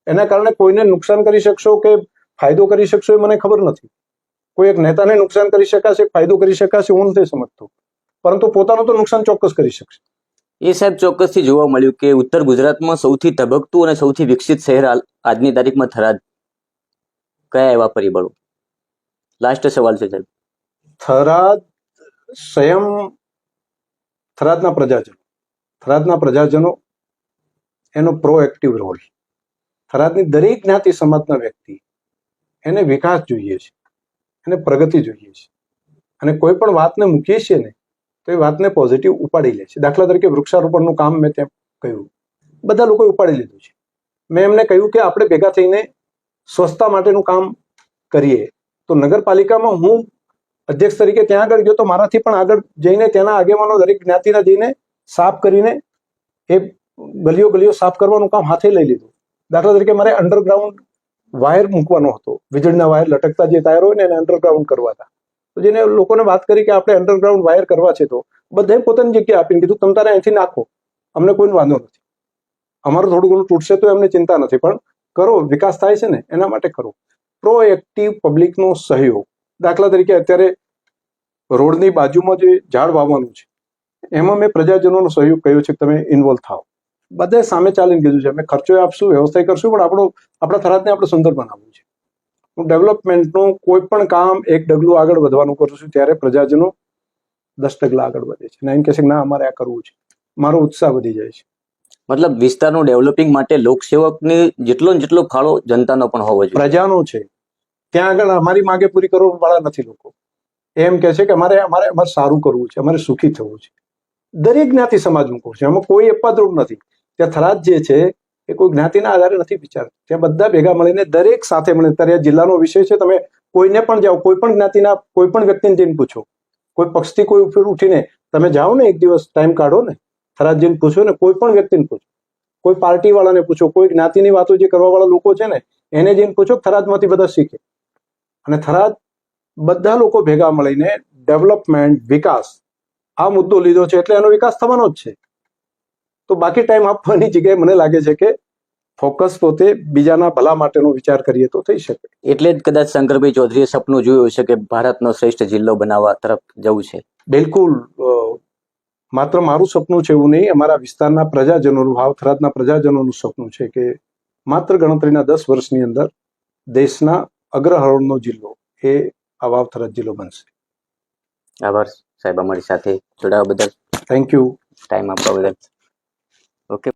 એના કારણે કોઈને નુકસાન કરી શકશો કે ફાયદો કરી શકશો એ મને ખબર નથી. કોઈ એક નેતાને નુકસાન કરી શકાશે, ફાયદો કરી શકાશે હું નથી સમજતો, પરંતુ પોતાનું તો નુકસાન ચોક્કસ કરી શકશે. એ સાહેબ ચોક્કસથી જોવા મળ્યું કે ઉત્તર ગુજરાતમાં સૌથી ધબકતું અને સૌથી વિકસિત શહેર આજની તારીખમાં થરાદ. કયા એવા પરિબળો? લાસ્ટ સવાલ છે સાહેબ. થરાદ સ્વયં થરાદના પ્રજાજનો એનો પ્રોએક્ટિવ રોલ. થરાદની દરેક જ્ઞાતિ સમાજના વ્યક્તિ એને વિકાસ જોઈએ છે, એને પ્રગતિ જોઈએ છે. અને કોઈ પણ વાતને મૂકીએ છીએ ને તો એ વાતને પોઝિટિવ ઉપાડી લે છે. દાખલા તરીકે વૃક્ષારોપણનું કામ મેં ત્યાં કહ્યું, બધા લોકોએ ઉપાડી લીધું છે. મેં એમને કહ્યું કે આપણે ભેગા થઈને સ્વચ્છતા માટેનું કામ કરીએ. તો નગરપાલિકામાં હું અધ્યક્ષ તરીકે ત્યાં આગળ ગયો તો મારાથી પણ આગળ જઈને ત્યાંના આગેવાનો દરેક જ્ઞાતિના જઈને સાફ કરીને એ ગલીઓ સાફ કરવાનું કામ હાથે લઈ લીધું. દાખલા તરીકે મારે અંડરગ્રાઉન્ડ વાયર મૂકવાનો હતો, વીજળીના વાયર લટકતા જે તાર હોય ને એને અંડરગ્રાઉન્ડ કરવા હતા. તો જેને લોકોને વાત કરી કે આપણે અંડરગ્રાઉન્ડ વાયર કરવા છે, તો બધાએ પોતાની જગ્યાએ આપીને કીધું તમે તારે અહીંથી નાખો, અમને કોઈ વાંધો નથી. અમારું થોડું ઘણું તૂટશે તો એમને ચિંતા નથી, પણ કરો, વિકાસ થાય છે ને એના માટે કરો. પ્રોએક્ટિવ પબ્લિકનો સહયોગ. દાખલા તરીકે અત્યારે રોડની બાજુમાં જે ઝાડ વાવવાનું છે એમાં મેં પ્રજાજનોનો સહયોગ કહ્યો છે કે તમે ઇન્વોલ્વ થાઓ. બધે સામે ચાલીને કીધું છે અમે ખર્ચો આપશું, વ્યવસ્થા કરશું, પણ આપણા થરાદને આપણે સુંદર બનાવવું છે. હું ડેવલપમેન્ટનું કોઈ પણ કામ એક ડગલું આગળ વધવાનું કરું છું ત્યારે પ્રજાજનો 10 ડગલા આગળ વધે છે. ના એમ કહે છે ના અમારે આ કરવું છે, મારો ઉત્સાહ વધી જાય છે. મતલબ વિસ્તારનું ડેવલપિંગ માટે લોકસેવકની જેટલો ફાળો જનતાનો પણ હોવો જોઈએ. પ્રજાનો છે. ત્યાં આગળ અમારી માંગે પૂરી કરવા વાળા નથી લોકો. એમ કે છે કે અમારે સારું કરવું છે, અમારે સુખી થવું છે. દરેક જ્ઞાતિ સમાજનું કહું છું, એમાં કોઈ અપવાદરૂપ નથી. ત્યાં થરાદ જે છે એ કોઈ જ્ઞાતિના આધારે નથી વિચારતું. ત્યાં બધા ભેગા મળીને દરેક સાથે મળીને, અત્યારે આ જિલ્લાનો વિષય છે, તમે કોઈને પણ જાઓ, કોઈ પણ જ્ઞાતિના કોઈ પણ વ્યક્તિને જઈને પૂછો, કોઈ પક્ષથી કોઈ ઉપર ઉઠીને તમે જાઓ ને, એક દિવસ ટાઈમ કાઢો ને, થરાદ જઈને પૂછો ને, કોઈ પણ વ્યક્તિને પૂછો, કોઈ પાર્ટી વાળાને પૂછો, કોઈ જ્ઞાતિની વાતો જે કરવા વાળા લોકો છે ને એને જઈને પૂછો, થરાદમાંથી બધા શીખે. અને થરાદ બધા લોકો ભેગા મળીને ડેવલપમેન્ટ, વિકાસ આ મુદ્દો લીધો છે એટલે એનો વિકાસ થવાનો જ છે. તો બાકી ટાઈમ આપવાની જગ્યાએ મને લાગે છે કે ફોકસ પોતે બીજાના ભલા માટેનો વિચાર કરીએ તો થઈ શકે. એટલે જ કદાચ શંકરભાઈ ચૌધરીએ સપનું જોયું છે કે ભારતનો શ્રેષ્ઠ જિલ્લો બનાવવા તરફ જવું છે. બિલકુલ. માત્ર મારું સપનું છે એવું નહીં, અમારા વિસ્તારના પ્રજાજનોનું, થરાદના પ્રજાજનોનું સપનું છે કે માત્ર ગણતરીના 10 વર્ષની અંદર દેશના અગ્રહરોળનો જિલ્લો એ આ થરાદ જિલ્લો બનશે. આભાર સાહેબ અમારી સાથે જોડાવા બદલ. Thank you. ટાઈમ આપવા બદલ. ઓકે.